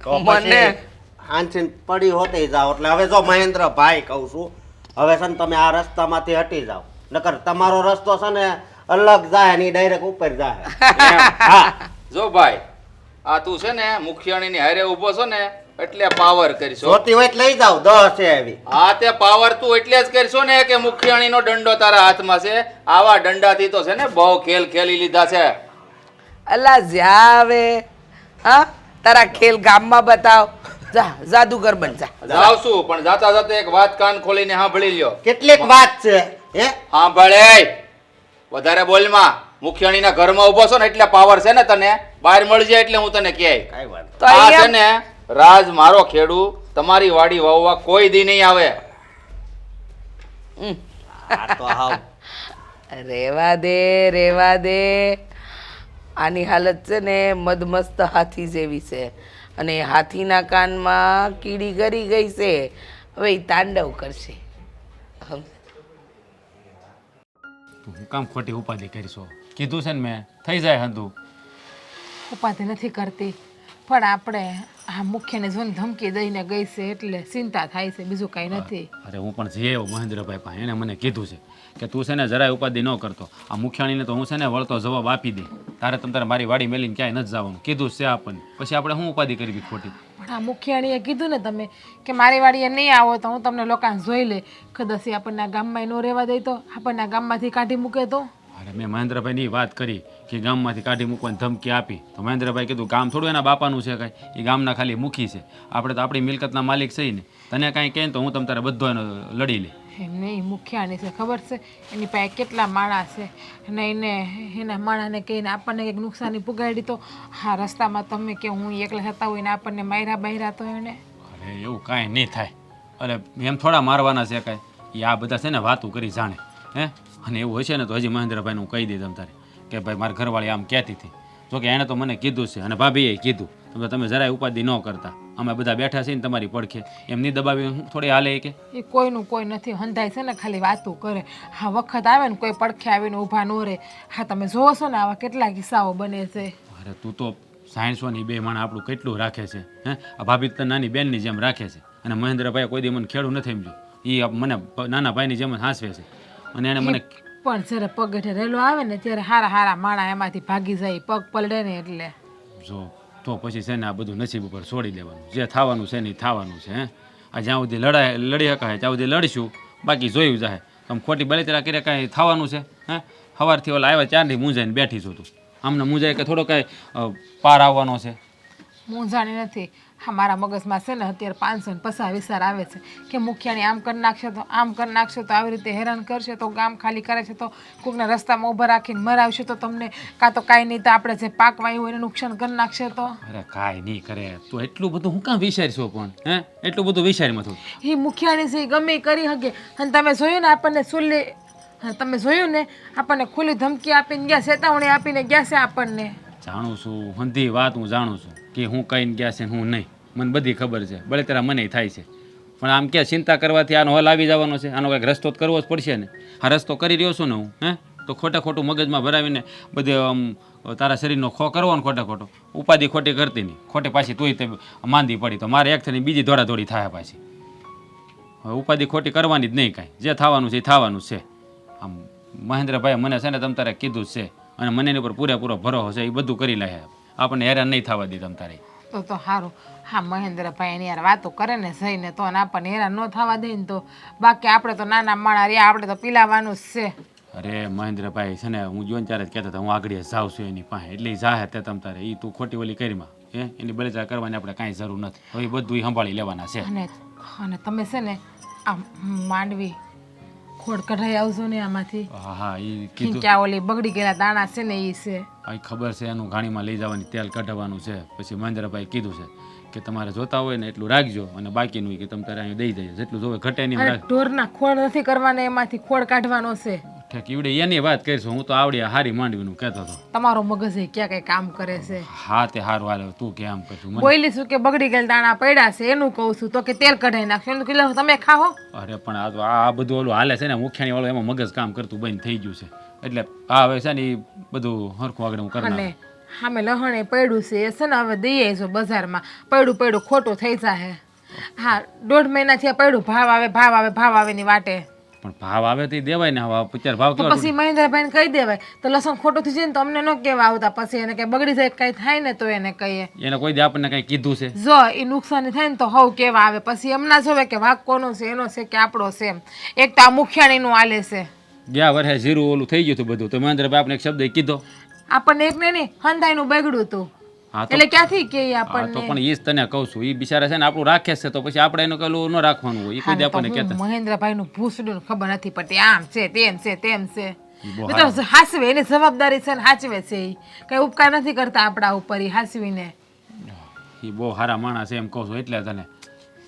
તો મને પછી હાંચીને પડી હોતે જાવ એટલે હવે જો મહેન્દ્ર ભાઈ કહું છું હવે છે ને તમે આ રસ્તામાંથી હટી જાઓ નકર તમારો રસ્તો છે ને અલગ જાય ને ડાયરેક્ટ ઉપર જાય એમ. હા જો ભાઈ, આ તું છે ને મુખિયાણીની હારે ઊભો છો ને એટલે પાવર કરશો. જોતી હોય તો લઈ જાવ 10 છે એવી. હા તે પાવર તું એટલે જ કરશો ને કે મુખિયાણીનો દંડો તારા હાથમાં છે. આવા દંડાથી તો છે ને બહુ ખેલ ખેલી લીધા છે. અલા જા આવે હા તારા ખેલ ગામમાં બતાવ જા જાદુગર બન જા જાવ છું પણ જાતા જાતા એક વાત કાન ખોલીને સાંભળી લ્યો. કેટલીક વાત છે હે. સાંભળે વધારે બોલમાં. મુખિયાણીના ઘરમાં ઊભો છો ને એટલે પાવર છે ને તને. બહાર મળી જાય એટલે હું તને કહે. કાઈ વાંધો તો આ છે અહીંયા ને રાજ મારો ખેડૂ તમારી વાડી વાવવા કોઈ દી નહીં આવે. નહીં. આ તો હાવ રેવા દે આની હાલત છે ને મદમસ્ત હાથી જેવી છે અને એ હાથીના કાનમાં કીડી ગરી ગઈ છે હવે ઈ તાંડવ કરશે હમ. તું હું કામ ખોટી ઉપાધિ કરીશો? કીધું છે ને મેં, થઈ જાય હંધું. ઉપાધિ નથી કરતી પણ આપણે આ મુખ્યને જોઈને ધમકી દઈને ગઈ છે એટલે ચિંતા થાય છે, બીજું કાંઈ નથી. અરે હું પણ જઈ આવ્યો મહેન્દ્રભાઈ પાસે, એણે મને કીધું છે કે તું છે ને જરાય ઉપાધિ ન કરતો. આ મુખ્યાણીને તો હું છે ને વળતો જવાબ આપી દે. તારે તારે મારી વાડી મેલીને ક્યાંય નથી જવાનું કીધું છે આપણને. પછી આપણે શું ઉપાધિ કરવી ખોટી? પણ આ મુખિયાણીએ કીધું ને તમે કે મારી વાડીએ નહીં આવો તો હું તમને લોકોને જોઈ લે, કદાચ એ આપણને આ ગામમાં ન રહેવા દે તો, આપણને આ ગામમાંથી કાઢી મૂકે તો. અરે મેં મહેન્દ્રભાઈની વાત કરી કે ગામમાંથી કાઢી મૂકવાની ધમકી આપી તો મહેન્દ્રભાઈ કીધું ગામ થોડું એના બાપાનું છે કાંઈ, એ ગામના ખાલી મુખી છે. આપણે તો આપણી મિલકતના માલિક છીએ ને. તને કાંઈ કહે તો હું તમ તારે બધો એનો લડી લે. એમ નહીં, મુખિયાણી છે ખબર છે, એની પાસે કેટલા માણસ છે અને એના માણસને કહીને આપણને કંઈક નુકસાની પુગાડી તો હા રસ્તામાં તમે કે હું એકલા થતા હોય ને આપણને માર્યા બાયરા તો એને. અરે એવું કાંઈ નહીં થાય. અરે એમ થોડા મારવાના છે કાંઈ, એ આ બધા છે ને વાતું કરી જાણે હે. અને એવું હોય છે ને તો હજી મહેન્દ્રભાઈને હું કહી દઈ તમ તારે કે ભાઈ મારી ઘરવાળી આમ કહેતી હતી. જોકે એણે તો મને કીધું છે અને ભાભીએ કીધું તમે જરાય ઉપાધિ ન કરતા, અમે બધા બેઠા છીએ ને તમારી પડખે, એમની દબાવી થોડી હાલે કે. એ કોઈનું કોઈ નથી, હંધાય છે ને ખાલી વાતું કરે. હા વખત આવે ને કોઈ પડખે આવીને ઊભા ન રહે. હા તમે જોવો છો ને આવા કેટલા કિસ્સાઓ બને છે. અરે તું તો સાયન્સોની બે માણસ આપણું કેટલું રાખે છે હે. આ ભાભી તો નાની બેનની જેમ રાખે છે અને મહેન્દ્રભાઈ કોઈ દી મને ખેડું નથી સમજ્યું. એ મને નાના ભાઈની જેમ જ હાંસવે છે અને એને મને પણ જ્યારે પગેઠે રેલો આવે ને ત્યારે હારા માણા એમાંથી ભાગી જાય, પગ પલડે ને એટલે. જો તો પછી છે ને આ બધું નસીબ ઉપર છોડી દેવાનું. જે થવાનું છે ને એ થવાનું છે હે. આ જ્યાં સુધી લડી શકાય ત્યાં સુધી લડીશું, બાકી જોયું જાય. તમે ખોટી બળતરા કરે કાંઈ થવાનું છે હે. સવારથી ઓલા આવ્યા ચારથી મૂંઝાઈને બેઠી છું તું. આમને મૂંઝાય કે થોડો કાંઈ પાર આવવાનો છે? મૂંઝાણી નથી. હા મારા મગજમાં છે ને અત્યારે 550 વિચાર આવે છે કે મુખિયાણી આમ કરી નાખશે તો આમ કરી નાખશે તો આવી રીતે હેરાન કરશે તો ગામ ખાલી કરે છે તો કોકના રસ્તામાં ઊભા રાખીને મરાવશે તો તમને કાં તો કાંઈ નહીં તો આપણે જે પાક વાવ્યું હોય એને નુકસાન કરી નાખશે તો. અરે કાંઈ નહીં કરે. તો એટલું બધું હું કાં વિચારશો પણ હે? એટલું બધું વિચારમાં થોડું. એ મુખિયાણી છે એ ગમે એ કરી શકે. અને તમે જોયું ને આપણને સુલ્લી, હા તમે જોયું ને આપણને ખુલ્લી ધમકી આપીને ગયા, ચેતવણી આપીને ગયા છે આપણને. જાણું છું, બધી વાત હું જાણું છું કે હું કહીને ગયા છે હું નહીં. મને બધી ખબર છે, બળતરા મને થાય છે. પણ આમ કે ચિંતા કરવાથી આનો હલ આવી જવાનો છે? આનો કંઈક રસ્તો કરવો જ પડશે ને. આ રસ્તો કરી રહ્યો છું ને હું હે, તો ખોટું મગજમાં ભરાવીને બધે આમ તારા શરીરનો ખો કરવો ને ખોટો ઉપાધિ ખોટી કરતી નહીં. ખોટી પાછી તુંય તે માંદી પડી તો મારે એક થઈને બીજી દોડાદોડી થાય પાછી. હવે ઉપાધિ ખોટી કરવાની જ નહીં કાંઈ. જે થવાનું છે એ થવાનું છે. આમ મહેન્દ્રભાઈ મને છે ને તમ તારે કીધું જ છે અને મને એની પર પૂરેપૂરો ભરોસો છે. એ બધું કરી લે, આપણને હેરાન નહીં થવા દે તમ તારે. તો સારું. હા મહેન્દ્રભાઈ એની યાર વાતો કરે ને જઈને તો આપણને હેરાન ન થવા દે ને તો. બાકી આપણે તો નાના માણા રહ્યા, આપણે તો પીલાવાનું જ છે. અરે મહેન્દ્રભાઈ છે ને હું જોઈને ત્યારે જ કહેતા હતા હું આગળ જાઉં છું એની પાસે, એટલે જાહે તે તમ તારે. એ તું ખોટી ઓલી કરીમાં હે, એની બળતરા કરવાની આપણે કાંઈ જરૂર નથી. હવે એ બધું સંભાળી લેવાના છે. અને તમે છે ને આ માંડવી ખોડ કઢાઈ આવજો ને આમાંથી. હા એ કીધું ક્યાં ઓલી બગડી ગયેલા દાણા છે ને એ છે. આ ખબર છે એનું ગાડીમાં લઈ જવાની, તેલ કઢાવવાનું છે. પછી મહેન્દ્રભાઈ કીધું છે કે તમારે જોતા હોય ને એટલું રાખજો અને બાકીનું કે તમે તારે અહીં દઈ દેજો, જેટલું જોવે ઘટે નહીં. અરે ઢોરના ખોડ નથી કરવાના, એમાંથી ખોડ કાઢવાનો છે. ઠેક ઈવડે એની વાત કરીશું. હું તો આવડી હારી માંડવીનું કહેતો હતો. તમારો મગજ એ ક્યાં કઈ કામ કરે છે. હા તે હારું હાલે તું કે આમ કરશું. બોલી શું કે બગડી ગયેલા દાણા પડ્યા છે એનું કહું છું તો કે તેલ કઢાઈ નાખશું. એનું કીધું તમે ખાઓ. અરે પણ આ તો આ બધું ઓલું હાલે છે ને મુખ્યાણી વાળું, એમાં મગજ કામ કરતું બંધ થઈ ગયું છે. એટલે આ હવે છે ને એ બધું હરખું આગળ હું કરી નાખું. સામે લહણે પડ્યું છે એ છે ને હવે દઈએ છો બજારમાં, પડ્યું ખોટું થઈ જાય. હા 1.5 મહિનાથી પડ્યું ભાવ આવે ની વાટે. પણ ભાવ આવે તો ઈ દેવાય ને. હવે અત્યારે ભાવ તો કેવો પછી મહેન્દ્રભાઈને કહી દેવાય તો લસણ ખોટું થઈ જાય ને તો અમને ન કહેવા આવતા, પછી એને કઈ બગડી જાય કઈ થાય ને તો એને કહીએ. એને કોઈ દે આપણને કઈ કીધું છે? જો એ નુકસાની થાય ને તો હવ કેવા આવે, પછી એમ ના જોવે કે વાંક કોનો છે, એનો છે કે આપણો છે એમ. એક તો આ મુખિયાણીનું આલે છે. ગયા વર્ષે જીરું ઓલું થઈ ગયું હતું બધું, તો મહેન્દ્રભાઈ આપણે એક શબ્દ કીધો. આપણને એક ને નહીં હંધાઈનું બગડ્યું હતું, હા તો એટલે ક્યાંથી કે હા તો આપણને. પણ ઈ જ તને કહું છું, ઈ બિચારા છે ને આપણું રાખે છે, તો પછી આપણે એનું કલું ન રાખવાનું હોય. ઈ કોઈ દે આપણને કહેતા. મહેન્દ્રભાઈનું ભૂસડું ખબર નથી પડતી, આમ છે તેમ છે તેમ છે. ઈ બહુ એ તો હાસવે, એની જવાબદારી છે ને હાચવે છે. ઈ કઈ ઉપકાર નથી કરતા આપણા ઉપર, ઈ હાસવીને. ઈ બહુ સારા માણસ છે એમ કહું છું એટલે તને.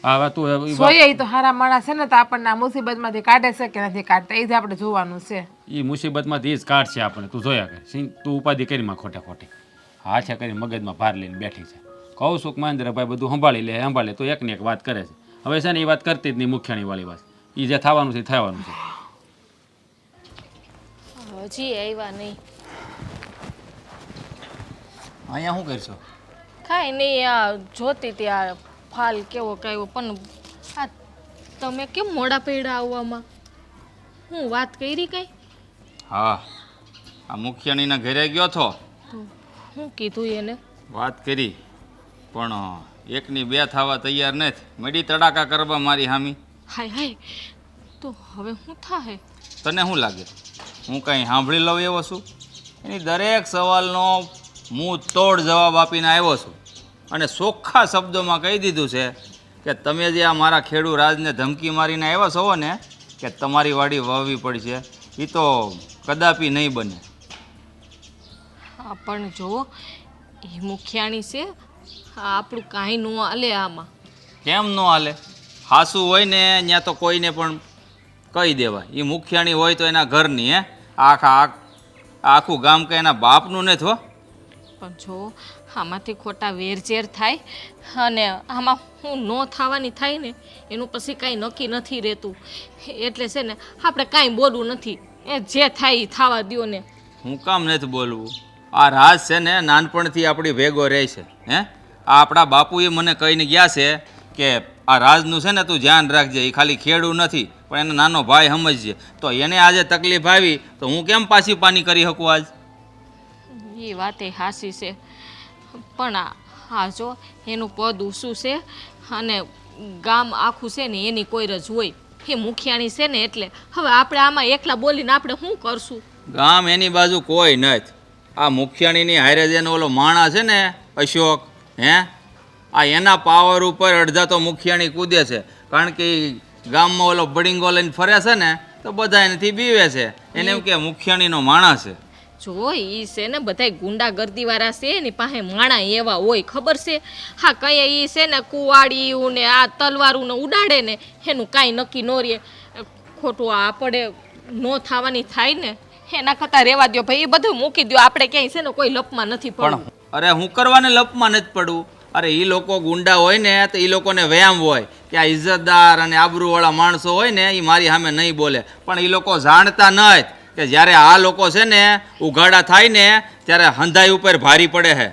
હવે તું ઈ જોઈએ ઈ તો હારા માણસ છે ને તો આપણને આ મુસીબતમાંથી કાઢે છે કે નથી કાઢતા એ જ આપણે જોવાનું છે. ઈ મુસીબતમાંથી જ કાઢશે આપણને. તું જોયા કર તું ઉપાધિ કરીમાં ખોટે ખોટી હાથે કરી મગજમાં ભાર લઈને બેઠી છે. કહું છું કે મહેન્દ્રભાઈ બધું સંભાળી તો એકની એક વાત કરે છે. હવે છે ને એ વાત કરતી જ નહીં, મુખ્યાણી વાળી વાત. એ જે થવાનું છે થવાનું છે. હજી આવ્યા નહીં. અહીંયા શું કરશો? કાંઈ નહીં, આ જોતી હતી આ ફાલ કેવો કાયો, પણ આ તમે કેમ મોડા પડ્યા આવવામાં? હું વાત કરી કઈ? હા, આ મુખિયાણીના ઘરે ગયો છો, તો શું કીધું એને? વાત કરી, પણ એકની બે થવા તૈયાર નથી. મડી તડાકા કરવા મારી હામી. હાય હાય, તો હવે શું થાય? તને શું લાગે હું કંઈ સાંભળી લઉં એવો છું? એની દરેક સવાલનો હું તોડ જવાબ આપીને આવ્યો છું, અને ચોખ્ખા શબ્દોમાં કહી દીધું છે કે તમે જે આ મારા ખેડૂ રાજને ધમકી મારીને આવ્યા છો ને કે તમારી વાડી વાવવી પડશે, એ તો કદાપી નહીં બને. હા પણ જો એ મુખિયાણી છે, આપણું કાંઈ ન હાલે આમાં. કેમ ન હાલે? હાસું હોય ને ત્યાં તો કોઈને પણ કહી દેવાય. એ મુખિયાણી હોય તો એના ઘરની, આખું ગામ કે એના બાપનું નથી હો. પણ જો આમાંથી ખોટા વેરઝેર થાય અને આમાં હું ન થવાની થાય ને એનું પછી કાંઈ નક્કી નથી રહેતું. એટલે છે ને આપણે કાંઈ બોલવું નથી, એ જે થાય એ થવા દ્યો ને. હું કામ નથી બોલવું? આ રાજ છે ને નાનપણથી આપણી ભેગો રહે છે. આ આપણા બાપુએ મને કહીને ગયા છે કે આ રાજનું છે ને તું ધ્યાન રાખજે, એ ખાલી ખેડૂ નથી પણ એનો નાનો ભાઈ સમજજે. તો એને આજે તકલીફ આવી તો હું કેમ પાછી પાની કરી શકું આજ? એ વાતે હાસી છે, પણ આ જો એનું પદ ઊંચું છે અને ગામ આખું છે ને એની કોઈ રજ હોય. એ મુખિયાણી છે ને એટલે હવે આપણે આમાં એકલા બોલીને આપણે શું કરશું? ગામ એની બાજુ કોઈ નથી. આ મુખિયાણીની હારે જેનો ઓલો માણા છે ને અશોક, આ એના પાવર ઉપર અડધા તો મુખિયાણી કૂદે છે. કારણ કે ગામમાં ઓલો બડિંગો લઈને ફરે છે ને તો બધા એનાથી બીવે છે. એને એમ કે મુખિયાણીનો માણસ છે. જો એ છે ને બધાય ગુંડાગર્દીવાળા છે એની પાસે માણા એવા હોય ખબર છે. હા કંઈ એ છે ને કુવાડીયું ને આ તલવારું ને ઉડાડે ને એનું કાંઈ નક્કી ન રહે. ખોટું આપણે ન થવાની થાય ને એના કરતાં રહેવા દો ભાઈ, એ બધું મૂકી દો. આપણે ક્યાંય છે ને કોઈ લપમાં નથી પડવું. અરે હું કરવાને લપમાં નથી પડવું? અરે એ લોકો ગુંડા હોય ને તો એ લોકોને વ્યાયામ હોય કે આ ઇજ્જતદાર અને આબરૂવાળા માણસો હોય ને એ મારી સામે નહીં બોલે. પણ એ લોકો જાણતા નથી કે જ્યારે આ લોકો છે ને ઉઘાડા થાય ને ત્યારે હંધાઈ ઉપર ભારી પડે છે.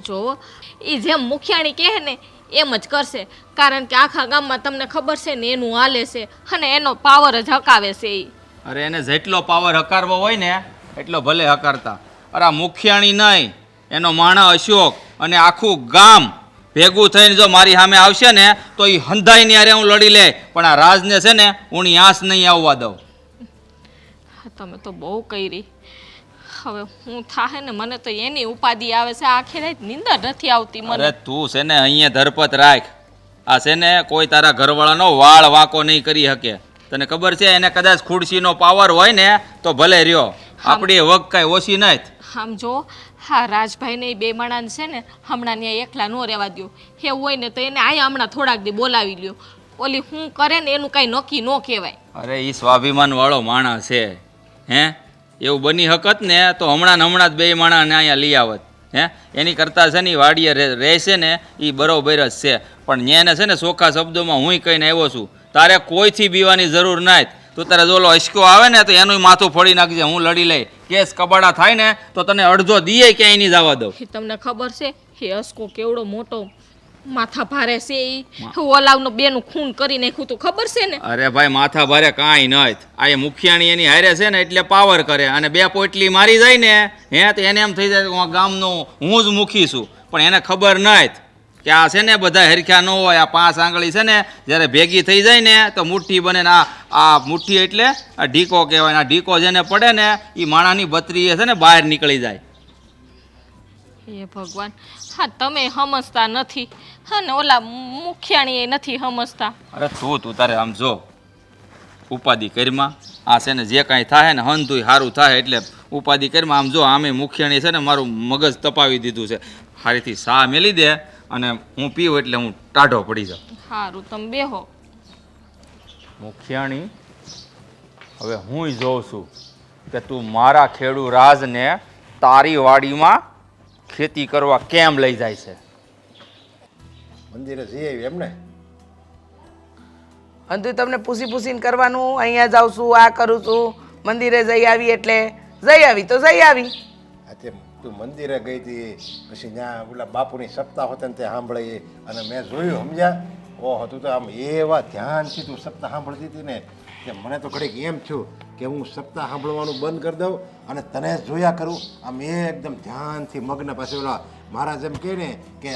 જો એ જેમ મુખિયાણી કહે ને એમ જ કરશે, કારણ કે આખા ગામમાં તમને ખબર છે ને એનું હાલે છે અને એનો પાવર જ હકાવે છે એ. અરે એને જેટલો પાવર હકારવો હોય ને એટલો ભલે હકારતા. અરે આ મુખિયાણી નહીં, એનો માણા અશોક અને આખું ગામ ભેગું થઈને જો મારી સામે આવશે ને તો એ હંધાઈની હારે હું લડી લે, પણ આ રાજને છે ને હું આંસ નહીં આવવા દઉં. તમે તો બહુ કરી. હવે હું થાય ને મને તો એની ઉપાધિ આવે છે, આખી રાત નીંદર નથી આવતી મને. અરે તું છે ને અહીંયા ધરપત રાખ. આ છે ને કોઈ તારા ઘરવાળાનો વાળ વાંકો નહીં કરી શકે. તને ખબર છે એને કદાચ ખુરશીનો પાવર હોય ને તો ભલે રહ્યો, આપણી વગ કાંઈ ઓછી નથી. આમ જો હા રાજભાઈને બે માણસ છે ને હમણાં ત્યાં એકલા ન રહેવા દો. એવું હોય ને તો એને અહીંયા હમણાં થોડાક દી બોલાવી લ્યો. ઓલી હું કરે ને એનું કાંઈ નક્કી ન કહેવાય. અરે એ સ્વાભિમાન વાળો માણસ છે. એવું બની હકત ને તો હમણાં જ બે માણસને અહીંયા લઈ આવત. એની કરતાં છે ને વાડીએ રહેશે ને એ બરોબર જ છે. પણ ન્યાને છે ને ચોખ્ખા શબ્દોમાં હું કહીને આવ્યો છું, તારે કોઈથી બીવાની જરૂર નથી. તું તારે જોલો અશકો આવે ને તો એનું માથું ફોડી નાખજે, હું લડી લઈ. કેસ કબાડા થાય ને તો તને અડધો દીએ ક્યાંય નહીં જવા દઉં. તમને ખબર છે એ અસકો કેવડો મોટો માથા ભારે છે ઈ ઓલાવનો બેનું ખૂન કરી નાખ્યું તો ખબર છે ને? અરે ભાઈ માથા ભારે કાંઈ નહીં. આ એ મુખિયાણી એની હારે છે ને એટલે પાવર કરે, અને બે પોટલી મારી જાય ને હે તો એને એમ થઈ જાય કે હું આ ગામનો હું જ મુખી છું. પણ એને ખબર નહીં કે આ છે ને બધા હરખ્યા ન હોય. આ 5 આંગળી છે ને જ્યારે ભેગી થઈ જાય ને તો મુઠ્ઠી બને ને આ મુઠ્ઠી એટલે આ ઢીકો કહેવાય. આ ઢીકો જેને પડે ને એ માણાની બત્રી છે ને બહાર નીકળી જાય. હે ભગવાન, હા તમે સમજતા નથી, હા ને ઓલા મુખિયાણી એ નથી સમજતા. અરે તું તારે આમ જો ઉપાધિ કરીમાં આ છે ને જે કાંઈ થાય ને હંતુય સારું થાય એટલે ઉપાધિ કરીમાં આમ જો આમે મુખિયાણી છે ને મારું મગજ તપાવી દીધું છે. હારીથી સા મેલી દે અને હું પીવું એટલે હું ટાઢો પડી જાઉં. સારું તમે બેહો. મુખિયાણી હવે હું જોઉં છું કે તું મારા ખેડૂ રાજને તારી વાડીમાં ખેતી કરવા કેમ લઈ જાય છે. મંદિરે જઈ આવી એમને? અને તમને પૂછીને કરવાનું, અહીંયા જાઉં છું, આ કરું છું, મંદિરે જઈ આવી એટલે જઈ આવી તો જઈ આવી. તે તું મંદિરે ગઈ હતી પછી ત્યાં ઓલા બાપુની સપ્તાહ હોતે ને તે સાંભળી અને મેં જોયું, સમજ્યા? ઓહો, તું તો આમ એવા ધ્યાનથી તું સપ્તાહ સાંભળતી હતી ને કે મને તો ઘડીક એમ થયું કે હું સપ્તાહ સાંભળવાનું બંધ કરી દઉં અને તને જોયા કરું. આમ એકદમ ધ્યાનથી મગ્ન. પાછી ઓલા મહારાજ એમ કહે ને કે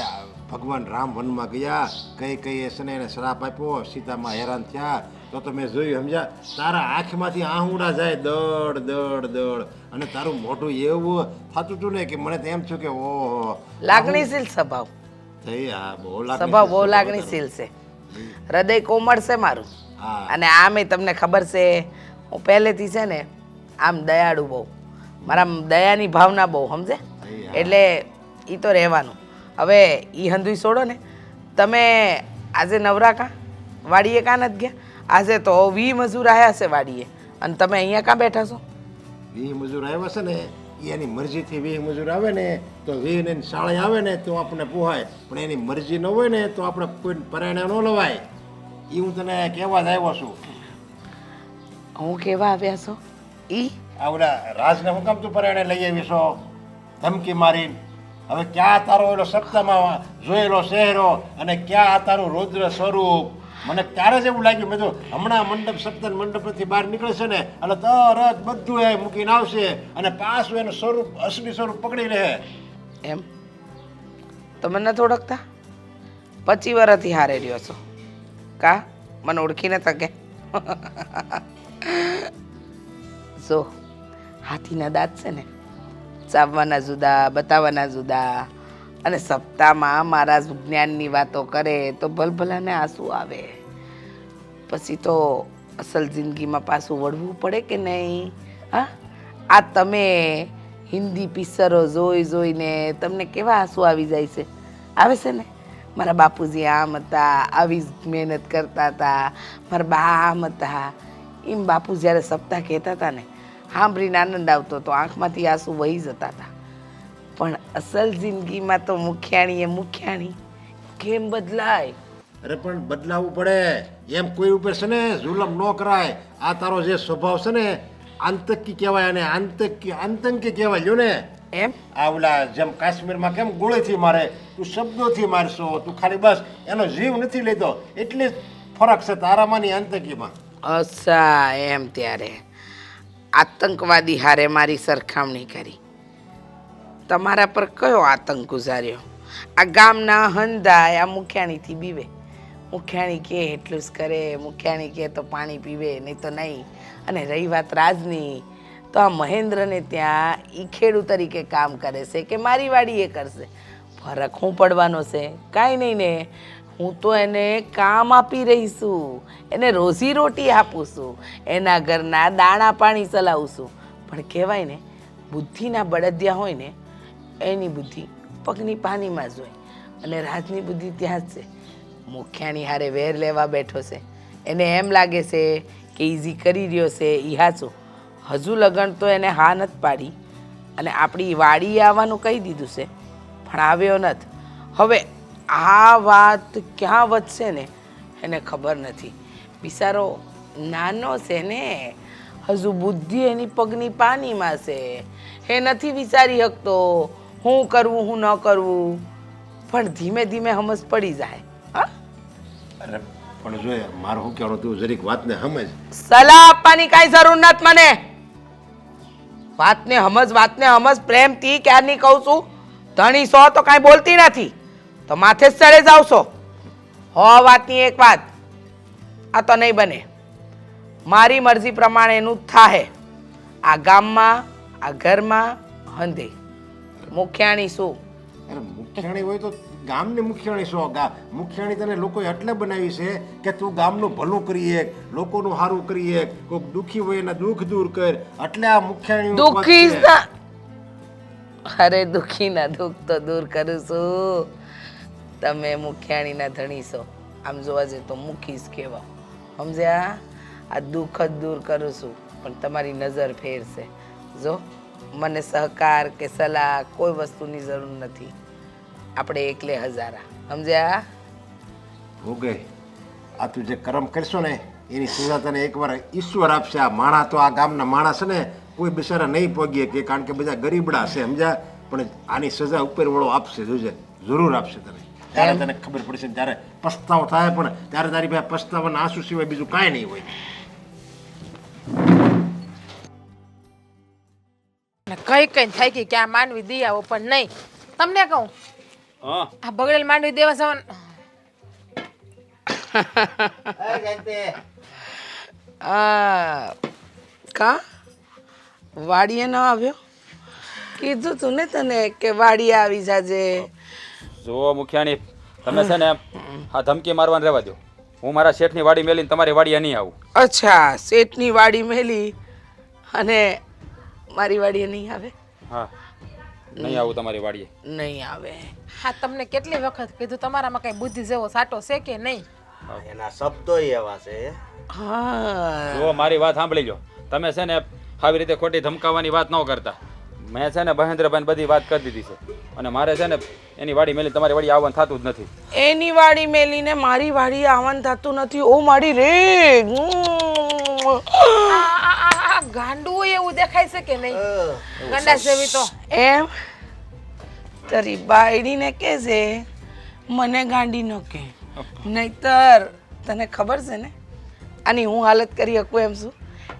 ભગવાન રામ વનમાં ગયા, કઈ છે ને એને શ્રાપ આપ્યો, સીતામાં હેરાન થયા, તો મેં જોયું, સમજ્યા? તારા આંખમાંથી આહુડા જાય દડ દડ દડ, અને તારું મોઢું એવું થતું હતું ને કે મને તો એમ થયું કે ઓહો, લાગણીશીલ સ્વભાવ. સ્વભાવ બહુ લાગણીશીલ છે, હૃદય કોમળ છે મારું. અને આમે તમને ખબર છે હું પહેલેથી છે ને આમ દયાળુ બહુ, મારા દયાની ભાવના બહુ, સમજે? એટલે એ તો રહેવાનું. હવે એ હંધુઈ છોડો ને, તમે આજે નવરા કાં વાડીએ કાં નથી ગયા? આજે તો 20 મજૂર આવ્યા છે વાડીએ અને તમે અહીંયા કાં બેઠા છો? 20 મજૂર આવ્યા છે ને, એની મરજીથી 20 મજૂર આવે ને તો 20 ને શાળે આવે ને તો આપણને પોહાય, પણ એની મરજી ન હોય ને તો આપણે કોઈ પરાયણે ન લવાય. એ હું તને કહેવા જ આવ્યો છું. હું કેવા આવ્યા છો? આ ઓલા રાજને હું કામ તું પરાયણે લઈ આવી છો ધમકી મારી? હવે ક્યાં તારો એલો સપ્તાહમાં જોયેલો ચહેરો અને ક્યાં તારું રૌદ્ર સ્વરૂપ? મને ત્યારે જ એવું લાગ્યું, મેં તો હમણાં મંડપ સપ્તાહ મંડપથી બહાર નીકળે છે ને એટલે તરત બધું એ મૂકીને આવશે અને પાછું એનું સ્વરૂપ અસલી સ્વરૂપ પકડી લે. એમ તમે નથી ઓળખતા? 25 વર્ષથી હારે રહ્યો છો કા? મને ઓળખીને તકે જો હાથીના દાંત છે ને, ચાવવાના જુદા, બતાવવાના જુદા. અને સપ્તાહમાં મારા જ્ઞાનની વાતો કરે તો ભલભલાને આંસુ આવે. પછી તો અસલ જિંદગીમાં પાછું વળવું પડે કે નહીં? હા, આ તમે હિન્દી પિક્ચરો જોઈને તમને કેવા આંસુ આવી જાય છે? આવે છે ને? મારા બાપુજી આમ હતા, આવી જ મહેનત કરતા હતા, મારા બા આમ હતા. એમ બાપુ જ્યારે સપ્તાહ કહેતા હતા ને, સાંભળીને આનંદ આવતો તો આંખમાંથી આંસુ વહી જતા હતા. પણ અસલ જિંદગીમાં તો મુખિયાણી કેમ બદલાય? અરે પણ બદલાવવું પડે. એમ કોઈ ઉપર છે ને જુલમ ન કરાય. આ તારો જે સ્વભાવ છે ને આંતકી કહેવાય, અને આતંકી કહેવાય. જો ને એમ આ ઓલા જેમ કાશ્મીરમાં કેમ ગોળીથી મારે, તું શબ્દોથી મારશો, તું ખાલી બસ એનો જીવ નથી લેતો. એટલી જ ફરક છે તારામાં ની આતંકીમાં. અચ્છા, એમ ત્યારે આતંકવાદી હારે મારી સરખામણી કરી. તમારા પર કયો આતંક ગુજાર્યો? આ ગામના હંધા આ મુખિયાણીથી બીવે. મુખિયાણી કહે એટલું જ કરે, મુખિયાણી કહે તો પાણી પીવે, નહીં તો નહીં. અને રહી વાત રાજની, તો આ મહેન્દ્રને ત્યાં એ ખેડૂત તરીકે કામ કરે છે કે મારી વાડીએ કરશે? ફરક હું પડવાનો છે? કાંઈ નહીં ને. હું તો એને કામ આપી રહી છું, એને રોજી રોટી આપું છું, એના ઘરના દાણા પાણી ચલાવું છું. પણ કહેવાય ને, બુદ્ધિના બળદિયા હોય ને એની બુદ્ધિ પગની પાનીમાં જ હોય. અને રાજની બુદ્ધિ ત્યાં જ છે. મુખિયાણી હારે વેર લેવા બેઠો છે. એને એમ લાગે છે કે ઈઝી કરી રહ્યો છે એ હાચું. હજુ લગન તો એને હા નથી પાડી અને આપણી વાડીએ આવવાનું કહી દીધું છે, પણ આવ્યો નથી. હવે આ વાત ક્યાં વધશે ને એને ખબર નથી. બિચારો નાનો છે ને, હજુ બુદ્ધિ એની પગની પાનીમાં છે. એ નથી વિચારી શકતો હું કરવું હું ન કરવું. પણ ધીમે ધીમે સમજ પડી જાય. હા, અરે પણ જોઈએ મારું શું કહેવાનું તું જરીક વાતને સમજ. સલાહ આપવાની કાંઈ જરૂર નથી મને. વાતને સમજ પ્રેમથી ક્યારની કહું છું. ધણી સો તો કાંઈ બોલતી નથી તો માથે જ ચડે જાવ છો. વાતની એક વાત, આ તો નહીં બને. મારી મરજી પ્રમાણેનું જ થાહે. આ ગામમાં, આ ઘરમાં, હંધે મુખ્યાણી શું? અરે મુખ્યાણી હોય તો ગામની મુખ્યાણી શું? મુખ્યાણી તને લોકોએ એટલે બનાવી છે કે તું ગામનું ભલું કરી એક, લોકોનું સારું કરી એક, કોઈક દુઃખી હોય એના દુઃખ દૂર કર. એટલે આ મુખ્યાણી દુઃખી અરે દુઃખીના દુઃખ તો દૂર કરું છું. તમે મુખ્યાણીના ધણી છો. આમ જોવા જઈએ તો મુખી જ કહેવાય. સમજ્યા? આ દુઃખ જ દૂર કરું છું પણ તમારી નજર ફેરશે. જો મને સહકાર કે સલાહ કોઈ વસ્તુની જરૂર નથી. આપણે એકલે હજારા. સમજ્યા? હો ગઈ. આ તું જે કર્મ કરશો ને એની સજા તને એકવાર ઈશ્વર આપશે. આ માણા તો આ ગામના માણસ છે ને કોઈ બિચારા નહીં પગીએ કે કારણ કે બધા ગરીબડા છે. સમજ્યા? પણ આની સજા ઉપરવાળો આપશે. જોજે, જરૂર આપશે તને. ત્યારે તને ખબર પડશે. ત્યારે પસ્તાવો થાય પણ ત્યારે તારી પાસે પસ્તાવાના આંસુ સિવાય બીજું કાંઈ નહીં હોય. કઈ કઈ થાય કે ક્યાં માંડવી દઈ આવો પણ નહીં. તમને કહું, હા આ બગડેલ માંડવી દેવા જવાનું. કા વાડીએ ન આવ્યો? કીધું તું ને તને કે વાડીએ આવી જાજે. જુઓ મુખિયાણી, તમે છે ને આ ધમકી મારવાને રહેવા દો. હું મારા શેઠની વાડી મેલીને તમારી વાડીએ નહીં આવું. અચ્છા, શેઠની વાડી મેલી અને મારી વાડીએ નહીં આવે? હા, નહીં આવું તમારી વાડીએ. નહીં આવે. હા, તમને કેટલી વખત કીધું તમારામાં કઈ બુદ્ધિ જેવો સાટો છે કે નહીં? એના શબ્દો એવા છે. હા, જુઓ મારી વાત સાંભળી લો. તમે છે ને આવી રીતે ખોટી ધમકાવવાની વાત ન કરતા. મેં છે ને મહેન્દ્રભાઈને બધી વાત કરી દીધી છે અને મારે છે ને એની વાડી મેલી તમારી વાડી આવવાનું થતું જ નથી. એની વાડી મેલીને મારી વાડી આવવાનું થતું નથી. ઓ મારી રે, ગાંડું એવું દેખાય છે કે નહીં? ગંડા જેવી તો એમ તારી બાયડીને કહેજે મને ગાંડી ન કે. નહીતર તને ખબર છે ને આની હું હાલત કરી શકું એમ છું.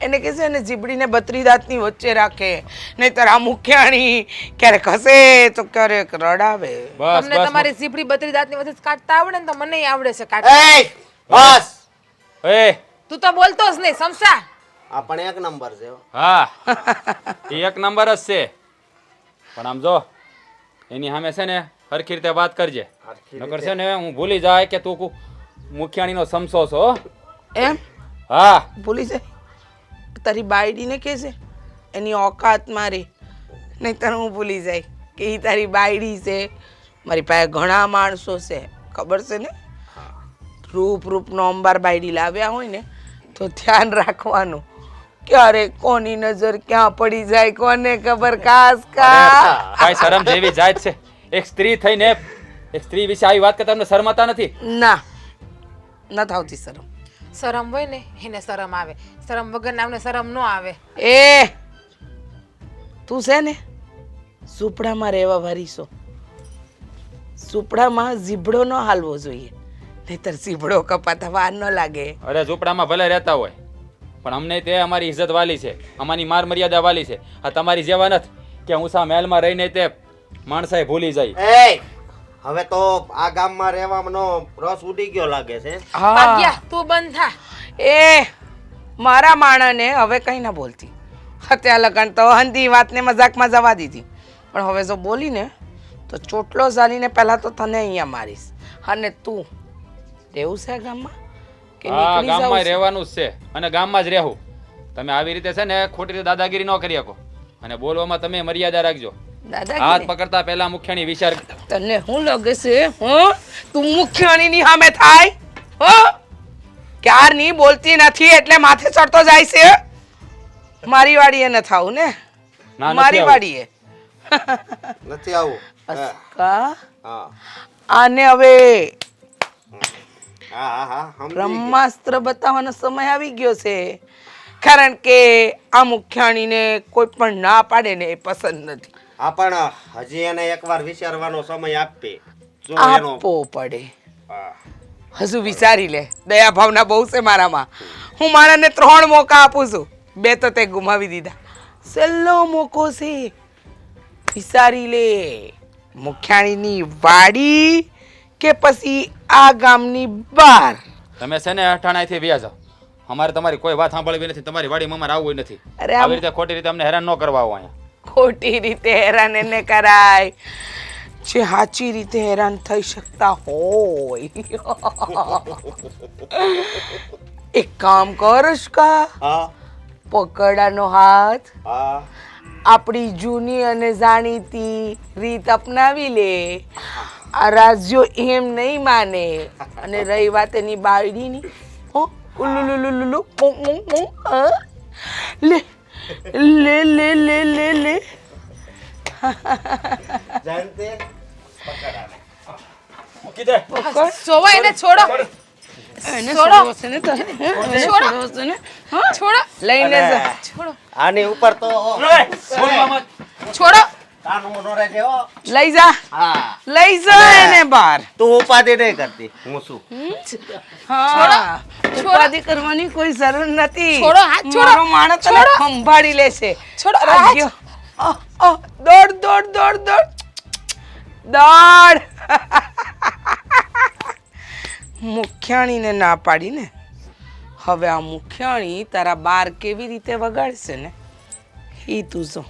એને કહેશે એને જીબડીને 32 દાંતની વચ્ચે રાખે. નહીતર આ મુખ્યાણી ક્યારેક હસે તો ક્યારેક રડાવે. બસ તમને બસ તમારી ઝીબડી 32 દાંતની વચ્ચે કાઢતા આવડે ને તો મને આવડે છે કાઢતા. એ બસ. એ તું તો બોલતો જ નહીં, સમસા. આ પણ એક નંબર છે હો. હા, એ એક નંબર જ છે. પણ આમ જો એની સામે છે ને હરખી રીતે વાત કરજે. નકર છે ને હું ભૂલી જાય કે તું મુખિયાણીનો સમસો છો. એમ હા, ભૂલી જાય. તારી બાયડીને કહેશે એની ઓકાત મારી. નહીતર હું ભૂલી જાય કે એ તારી બાયડી છે. મારી પાસે ઘણા માણસો છે, ખબર છે ને? રૂપનો અંબાર બાયડી લાવ્યા હોય ને તો ધ્યાન રાખવાનું. ક્યારે કોની નજર ક્યાં પડી જાય કોને ખબર. કાસ કા કાંઈ શરમ જેવી જાત છે. એક સ્ત્રી થઈને એક સ્ત્રી વિશે આવી વાત કરતા તમને શરમાતા નથી? ના, ન થાવતી શરમ. શરમ હોય ને એને શરમ આવે, શરમ વગર નામને શરમ ન આવે. એ તું છે ને ઝૂંપડામાં રહેવા વાળી છો. ઝૂંપડામાં ઝીબડો ન હાલવો જોઈએ, નહીતર ઝીબડો કપાતા વાર ન લાગે. અરે ઝૂંપડામાં ભલે રહેતા હોય પણ અમને તે અમારી ઇજ્જત વાલી છે, અમારી માર મર્યાદા વાલી છે. આ તમારી જેવા નથી કે ઊંચા મહેલમાં રહીને તે માણસાએ ભૂલી જાય. એ હવે તો આ ગામમાં રહેવાનો રસ ઉડી ગયો લાગે છે. ભાગ્યા તું બંધ થા. એ મારા માણસને હવે કંઈ ના બોલતી. અત્યાર લગન તો હંધી વાતને મજાકમાં જવા દીધી, પણ હવે જો બોલીને તો ચોટલો ઝાલીને પહેલાં તો તને અહીંયા મારીશ. અને તું રહેવું છે ગામમાં કે હા, નીકળી ગામમાં જાવ છે? રહેવાનું જ છે અને ગામમાં જ રહેવું. તમે આવી રીતે છે ને ખોટી રીતે દાદાગીરી ન કરી શકો અને બોલવામાં તમે મર્યાદા રાખજો. હાથ દાદાગીરી પકડતા પહેલા મુખ્યાની વિચાર. તને શું લાગે છે? તું મુખ્યાણીની સામે થાય? ક્યારની બોલતી નથી એટલે માથે ચડતો જાય છે. મારી વાડીએ ન થાવું ને? ના, નથી મારી આવું. વાડીએ નથી આવું. અસ્કા, હા આને હવે હા હા હા સમજી ગયો. બ્રહ્માસ્ત્ર બતાવવાનો સમય આવી ગયો છે. કારણ કે આ મુખ્યાણીને કોઈ પણ ના પાડે ને એ પસંદ નથી. હા પણ હજી એને એકવાર વિચારવાનો સમય આપી. જો એનો આપવો પડે. હજુ વિચારી લે, દયા ભાવના બહુ છે મારામાં. હું મારાને 3 મોકા આપું છું, 2 તો તે ગુમાવી દીધા. છેલ્લો મોકો છે, વિચારી લે. મુખ્યાણીની વાડી કે પછી આ ગામની બહાર? તમે છે ને અઠાણાથી વ્યા જાઓ. અમારે તમારી કોઈ વાત સાંભળવી નથી, તમારી વાડીમાં અમારે આવવું નથી. અરે આમ આવી રીતે ખોટી રીતે અમને હેરાન ન કરવા આવો અહીંયા. ખોટી રીતે હેરાન એને કરાય જે સાચી રીતે હેરાન થઈ શકતા હોય. એક કામ કર અશ્કા, હા પકડાનો હાથ હા આપણી જૂની અને જાણીતી રીત અપનાવી લે. આ રાજ્યો એમ નહીં માને. અને રહી વાત એની બાયડીની, હો ઉલુલુલુલુલુ લે લે લે લે લે લે. જાણતે મૂકી દે. જોવા એને છોડો. એને છોડો. છોડવો છે ને તને? એને છોડવો છે ને? હા? છોડો. લઈને જા. છોડો. આની ઉપર તો બોલવા મત. છોડો. કાનૂન નો રહે છે હો. લઈ જા, હા લઈ જા એને બહાર. તું ઉપાધિ નહીં કરતી, હું છું. હા, ઉપાધિ કરવાની કોઈ જરૂર નથી. છોડો, હાથ છોડો. મારો માણસ તને છોડો. ખંભાળી લેશે. છોડો, આ રાજ. ગયો. દોડ દોડ દોડ દોડ દોડ. મુખ્યાણીને ના પાડી ને, હવે આ મુખ્યાણી તારા બાર કેવી રીતે વગાડશે ને ઈ તું જો.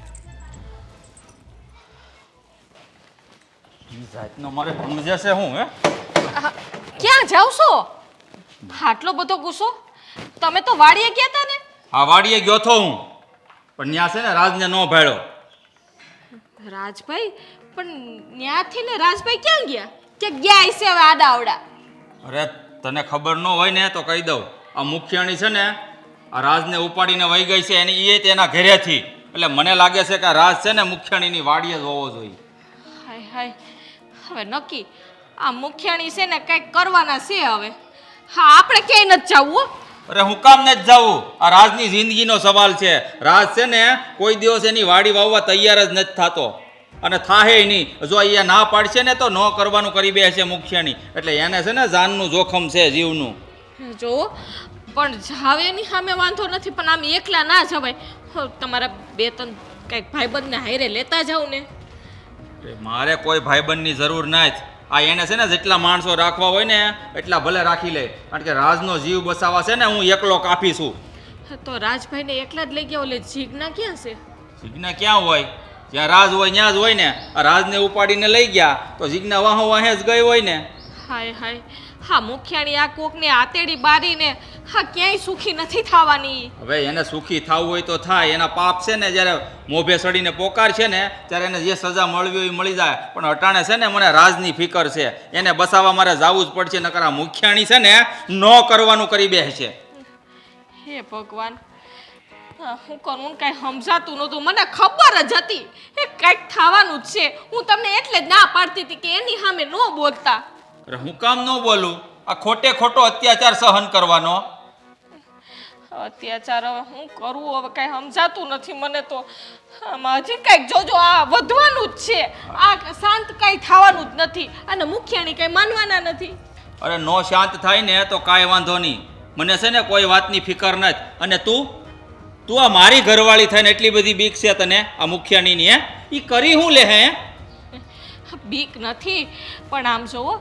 ઈ જાતનો મારે સમજે છે હું હે? ક્યાં જાવ છો? આટલો બધો ગુસ્સો? તમે તો વાડીએ ગયા હતા ને? આ વાડીએ ગયો તો હું, પણ ત્યાં છે ને રાજને ન ભાડ્યો. રાજભાઈ પણ ત્યાંથી ને રાજભાઈ ક્યાં ગયા? કે ગયા હશે હવે આડા આવડા? અરે તને ખબર ન હોય ને તો કહી દઉં, આ મુખિયાણી છે ને આ રાજને ઉપાડીને વહી ગઈ છે એની એ તેના ઘરેથી. એટલે મને લાગે છે કે આ રાજ છે ને મુખિયાણીની વાડીએ જ હોવો જોઈએ. હાય હાય, હવે નક્કી આ મુખિયાણી છે ને કંઈક કરવાના છે હવે. હા, આપણે ક્યાંય નથી જવું હો. અરે હું કામ નથી જાવું? આ રાજની જિંદગીનો સવાલ છે. રાજ છે ને કોઈ દિવસ એની વાડી વાવવા તૈયાર જ નથી થતો અને થાહે નહીં. જો અહીંયા ના પાડશે ને તો ન કરવાનું કરી બેસે મુખિયાણી. એટલે એને છે ને જાનનું જોખમ છે, જીવનું. જો પણ જાવેની સામે વાંધો નથી, પણ આમ એકલા ના જવાય. તમારા 2-3 કંઈક ભાઈબંધને હારે લેતા જાવ ને. મારે કોઈ ભાઈબંધની જરૂર નથી. આ એને છે ને જેટલા માણસો રાખવા હોય ને એટલા ભલે રાખી લે, કારણ કે રાજનો જીવ બસાવવા છે ને હું એકલો કાફી છું. તો રાજભાઈને એકલા જ લઈ ગયા, ઓલે જીજ્ઞા ક્યાં છે? જીજ્ઞા ક્યાં હોય? જ્યાં રાજ હોય ત્યાં જ હોય ને. આ રાજને ઉપાડીને લઈ ગયા તો જીજ્ઞા વાહો વાહે જ ગઈ હોય ને. હાય હાય, હા મુખિયાણી આ કોકને આતેડી બારીને હા ક્યાંય સુખી નથી થવાની. હવે એને સુખી થવું હોય તો થાય. એના પાપ છે ને જ્યારે મોભે સડીને પોકાર છે ને ત્યારે એને જે સજા મળવી હોય એ મળી જાય. પણ અટાણે છે ને મને રાજની ફિકર છે, એને બસાવવા મારે જવું જ પડશે. નકર આ મુખિયાણી છે ને ન કરવાનું કરી બેસે. હે ભગવાન, હું કરું કાંઈ સમજાતું નહોતું. મને ખબર જ હતી એ કંઈક થવાનું જ છે. હું તમને એટલે જ ના પાડતી હતી કે એની સામે ન બોલતા. અરે હું કામ ન બોલું? આ ખોટે ખોટો અત્યાચાર સહન કરવાનો. અત્યાચાર હવે હું કરું? હવે કાંઈ સમજાતું નથી મને તો. આમાં હજી કાંઈક જોજો, આ વધવાનું જ છે. આ શાંત કાંઈ થવાનું જ નથી અને મુખિયાણી કાંઈ માનવાના નથી. અરે નો શાંત થાય ને તો કાંઈ વાંધો નહીં. મને છે ને કોઈ વાતની ફિકર નથી. અને તું આ મારી ઘરવાળી થઈને એટલી બધી બીક છે તને આ મુખિયાણીની? હે એ કરી હું લે? હે બીક નથી, પણ આમ જોવો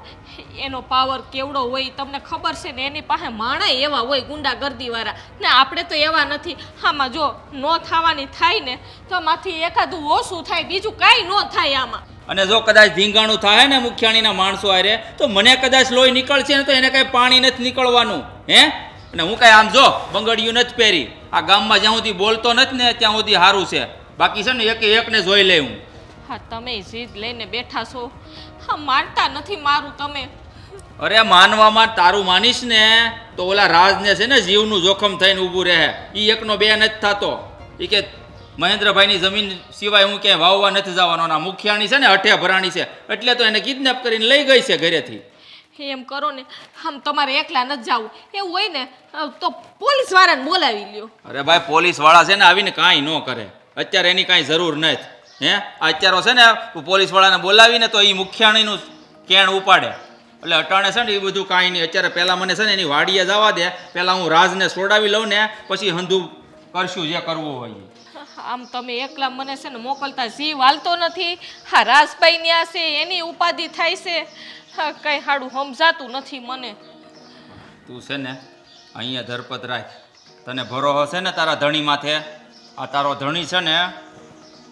એનો પાવર કેવડો હોય તમને ખબર છે ને. એની પાસે માણા એવા હોય ગુંડાગર્દીવાળા ને, આપણે તો એવા નથી. આમાં જો ન થવાની થાય ને તો આમાંથી એકાદું ઓછું થાય, બીજું કાંઈ ન થાય આમાં. અને જો કદાચ ધીંગાણું થાય ને મુખિયાણીના માણસો આરે તો મને કદાચ લોહી નીકળશે ને તો એને કાંઈ પાણી નથી નીકળવાનું. હે અને હું કાંઈ આમ જો બંગડિયું નથી પહેરી. આ ગામમાં જ્યાં સુધી બોલતો નથી ને ત્યાં સુધી સારું છે. બાકી છે ને એકને જોઈ લે હું. હા, તમે જીદ લઈને બેઠા છો. હા, માનતા નથી મારું તમે. અરે માનવામાં તારું માનીશ ને તો ઓલા રાજને છે ને જીવનું જોખમ થઈને ઊભું રહે. એ એકનો બે નથી થતો. એ કે મહેન્દ્રભાઈની જમીન સિવાય હું ક્યાંય વાવવા નથી જવાનો. ના મુખિયાણી છે ને હઠે ભરાણી છે એટલે તો એને કિડનેપ કરીને લઈ ગઈ છે ઘરેથી. એમ કરો ને, આમ તમારે એકલા નથી જવું. એવું હોય ને તો પોલીસવાળાને બોલાવી લ્યો. અરે ભાઈ પોલીસવાળા છે ને આવીને કાંઈ ન કરે. અત્યારે એની કાંઈ જરૂર નથી. હે અત્યારે છે ને પોલીસવાળાને બોલાવીને તો એ મુખિયાણીનું કેણ ઉપાડે. એટલે અટાણે છે ને એ બધું કાંઈ નહીં. અત્યારે પહેલાં મને છે ને એની વાડીએ જવા દે, પહેલાં હું રાજને સોડાવી લઉં ને પછી હંધું કરશું જે કરવું હોય એ. આમ તમે એકલા મને છે ને મોકલતા જીવ હાલતો નથી. હા રાજભાઈ ન્યા છે એની ઉપાધિ થાય છે. હા કઈ હાડું સમજાતું નથી મને. તું છે ને અહીંયા ધરપત રાખ. તને ભરોસો છે ને તારા ધણી માથે? આ તારો ધણી છે ને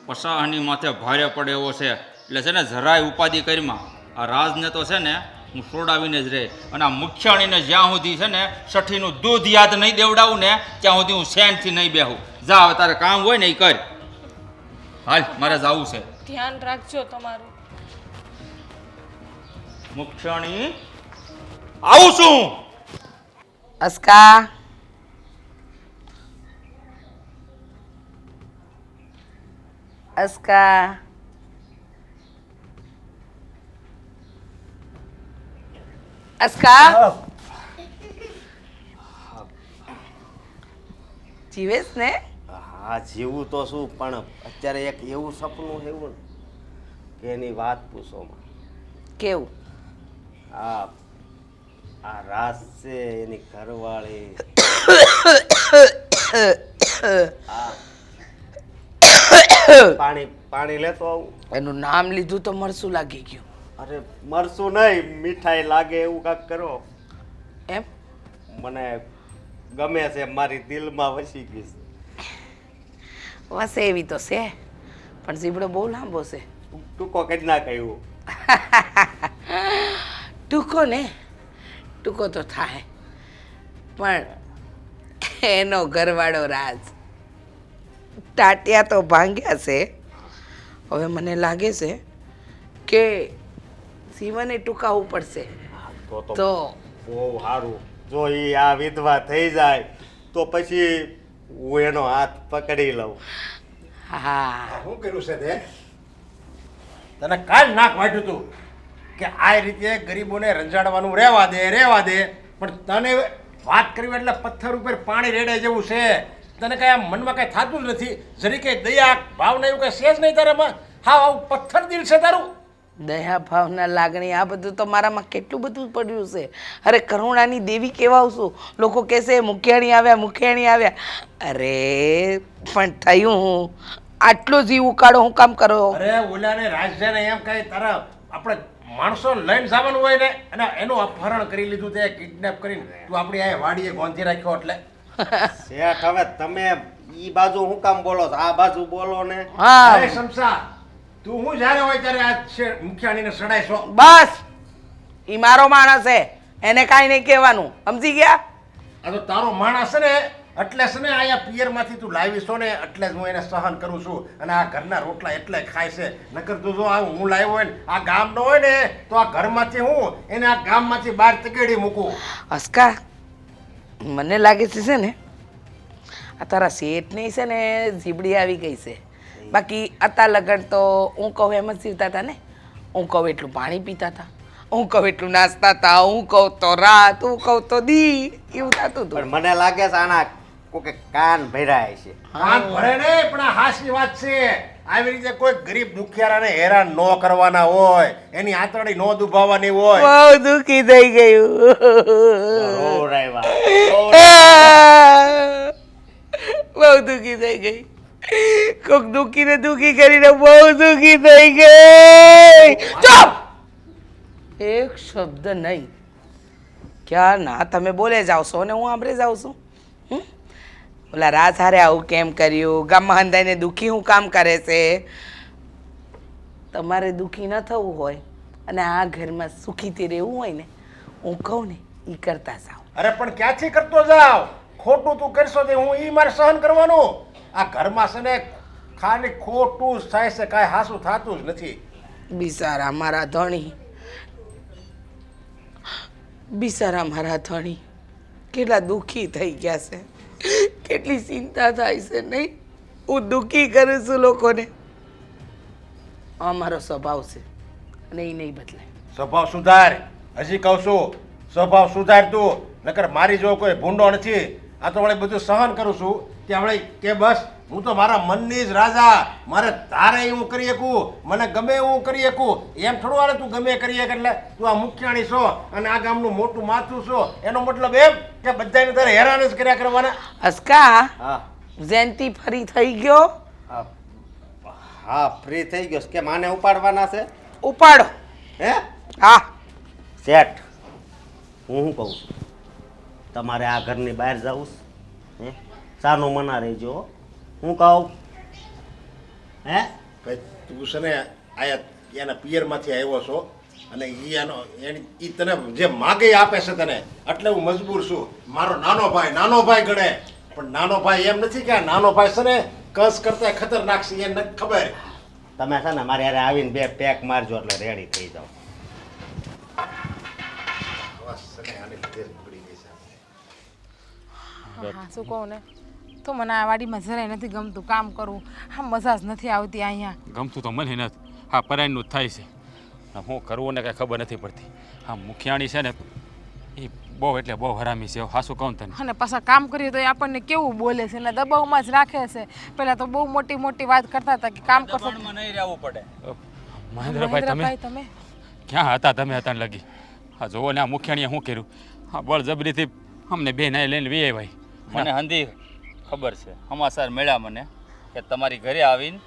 પસાહની માથે ભારે પડે એવો છે. એટલે છે ને જરાય ઉપાધિ કરીમાં. આ રાજને તો છે ને હું સોડાવીને જ રહે. અને આ મુખ્યાણીને જ્યાં સુધી છે ને સઠીનું દૂધ યાદ નહીં દેવડાવું ને ત્યાં સુધી હું સેન્ટથી નહીં બેહું. જા હવે તારે કામ હોય ને એ કર. હાલ મારે જવું છે. ધ્યાન રાખજો તમારું. મુખ્યાણી આવું છું. અસ્કા અસ્કા અસ્કા જીવેશ ને? હા જીવું તો શું, પણ અત્યારે એક એવું સપનું એવું ને કે એની વાત પૂછોમાં. કેવું? આ આ રાસ છે એની ઘરવાળી. પાણી પાણી લેતો આવું. એનું નામ લીધું તો મરસું લાગી ગયું. અરે મરશું નહીં, મીઠાઈ લાગે એવું કાંક કરો. એમ? મને ગમે છે, મારી દિલમાં વસી ગઈ છે. વસે એવી તો છે પણ ઝીબડો બહુ લાંબો છે. ટૂંકો કરી ના કહ્યું. ટૂંકો ને ટૂંકો તો થાય પણ એનો ઘરવાળો રાજ ટાટિયા તો ભાંગ્યા છે. હવે મને લાગે છે કે શિવને ટૂંકાવવું પડશે. તો બહુ સારું. જો એ આ વિધવા થઈ જાય તો પછી હું એનો હાથ પકડી લઉં. હા શું કર્યું છે તે? તને કાલ નાક વાટ્યું તું કે આ રીતે ગરીબોને રંજાડવાનું રહેવા દે પણ તને વાત કરવી એટલે પથ્થર ઉપર પાણી રેડે જેવું છે. તને કઈ આમ મનમાં કઈ થતું જ નથી. જરી કઈ દયા ભાવના એવું કઈ છે જ નહીં તારામાં. હા આવું પથ્થર દિલ છે તારું. દયા ભાવના લાગણી આ બધું તો મારામાં કેટલું બધું પડ્યું છે. અરે કરુણાની દેવી કહેવાઉં છું. લોકો કહેશે મુખિયાણી આવ્યા. અરે પણ થયું હું આટલો જીવ ઉકાળો હું કામ કરો? અરે ઓલાને રાજ્યને એમ કઈ તારા આપણે માણસો લઈને જવાનું હોય ને અને એનું અપહરણ કરી લીધું તે કિડનેપ કરીને તું આપણી આ વાડીએ ગોંધી રાખ્યો એટલે. શેઠ હવે તમે ઈ બાજુ હું કામ બોલો છો? આ બાજુ બોલો ને. હા અરે શમશા તું હું જ્યારે હોય ત્યારે આ મુખિયાણીને સડાઈશો. બસ ઈ મારો માણસ છે, એને કાંઈ નહીં કહેવાનું, સમજી ગયા? આ તો તારો માણસ છે ને એટલે છે ને અહીંયા પિયરમાંથી તું લાવી છો ને એટલે જ હું એને સહન કરું છું. અને આ ઘરના રોટલા એટલે ખાય છે. નકર તું જો આ હું લાવ્યો હોય ને આ ગામ નો હોય ને તો આ ઘરમાંથી હું એને આ ગામમાંથી બહાર તકેડી મૂકું. અસ્કા મને લાગે છે ને આ તારા શેઠની છે ને જીબડી આવી ગઈ છે. બાકી અતા લગન તો હું કહું એમ જ જીવતા હતા ને. હું કહું એટલું પાણી પીતા હતા, હું કહું એટલું નાસ્તા હતા, હું કહું તો રાત, હું કહું તો દી, એવું થતું હતું. પણ મને લાગે છે આના કોકે કાન ભરાય છે. કાન ભરે ને પણ આ હાસી વાત છે. આવી રીતે કોઈ ગરીબ દુખિયારાને હેરાન ન કરવાના હોય, એની આંતરડી ન દુભાવવાની હોય. બહુ દુઃખી થઈ ગયું. બહુ દુઃખી થઈ ગઈ. કોક દુઃખીને દુઃખી કરીને બહુ દુઃખી થઈ ગઈ. ચૂપ! એક શબ્દ નહીં. ક્યાં ના તમે બોલે જાવ છો ને હું આંભળે જાઉં છું. ઓલા રાત હારે આવું કેમ કર્યું? ગામમાં હંધાઈને દુઃખી હું કામ કરે છે? તમારે દુઃખી ન થવું હોય અને આ ઘરમાં સુખીથી રહેવું હોય ને હું કહું ને એ કરતા જાઓ. અરે પણ ક્યાંથી કરતો જાવ? ખોટું તું કરશો તે હું ઈ મારે સહન કરવાનું. આ ઘરમાં છે ને ખાલી ખોટું જ થાય છે, કાંઈ હાસું થતું જ નથી. બિચારા મારા ધણી કેટલા દુઃખી થઈ ગયા છે. કેટલી ચિંતા થાય છે નહીં? હું દુઃખી કરું છું લોકોને. અમારો સ્વભાવ છે અને એ નહીં બદલાય. સ્વભાવ સુધાર. હજી કહું છું સ્વભાવ સુધાર તું. નકર મારી જો કોઈ ભૂંડો નથી આ તો વળી બધું સહન કરું છું કે વળી કે બસ હું તો મારા મનની જ રાજા, મારે તારે એવું કરી શકું, મને ગમે એવું કરી શકું. એમ થોડું હાલે તું ગમે કરી શકે એટલે તું આ મુખિયાણી છો અને આ ગામનું મોટું માથું છો, એનો મતલબ એમ કે બધાને તારે હેરાન જ કર્યા કરવાના. અસ્કા, હા જયંતિ ફરી થઈ ગયો? હા, હા ફ્રી થઈ ગયો છે. કે માને ઉપાડવાના છે ઉપાડો. હે હા, શેઠ, હું શું કહું છું, તમારે આ ઘરની બહાર જવું છે? હે સાનું મના રહેજો હો. હું કહું હે ભાઈ તું છે ને આયા એના પિયરમાંથી આવ્યો છો અને ઈ તને જે માગે એ આપે છે તને, એટલે હું મજબૂર છું. મારો નાનો ભાઈ ગણે, પણ નાનો ભાઈ એમ નથી કે આ નાનો ભાઈ છે ને કસ કરતા ખતરનાક છે, એને નથી ખબર. તમે છે ને મારે યારે આવીને 2 પેક મારજો એટલે રેડી થઈ જાઓ. બસ છે ને આને લીધે જ બગડી ગઈ છે. હા શું કહું ને, તો મને આ વાડીમાં જરાય નથી ગમતું કામ કરવું. હા મજા જ નથી આવતી અહીંયા. ગમતું તો મને નથી, હા પરાયણનું જ થાય છે. હું કરવું ને કાંઈ ખબર નથી પડતી. હા મુખિયાણી છે ને એ બહુ એટલે બહુ હરામી છે, હા શું કહું તને. અને પાછા કામ કરીએ તો એ આપણને કેવું બોલે છે ને દબાવમાં જ રાખે છે. પહેલાં તો બહુ મોટી મોટી વાત કરતા હતા કે કામ કરશો. દબાણમાં નહીં રહેવું પડે. મહેન્દ્રભાઈ તમે ક્યાં હતા? તમે હતા ને લગી. હા જોવો ને આ મુખિયાણીએ શું કર્યું, હા બળજબરીથી અમને બે નાય લઈને વે ભાઈ. મને હંધી ખબર છે, સમાચાર મળ્યા મને કે તમારી ઘરે આવીને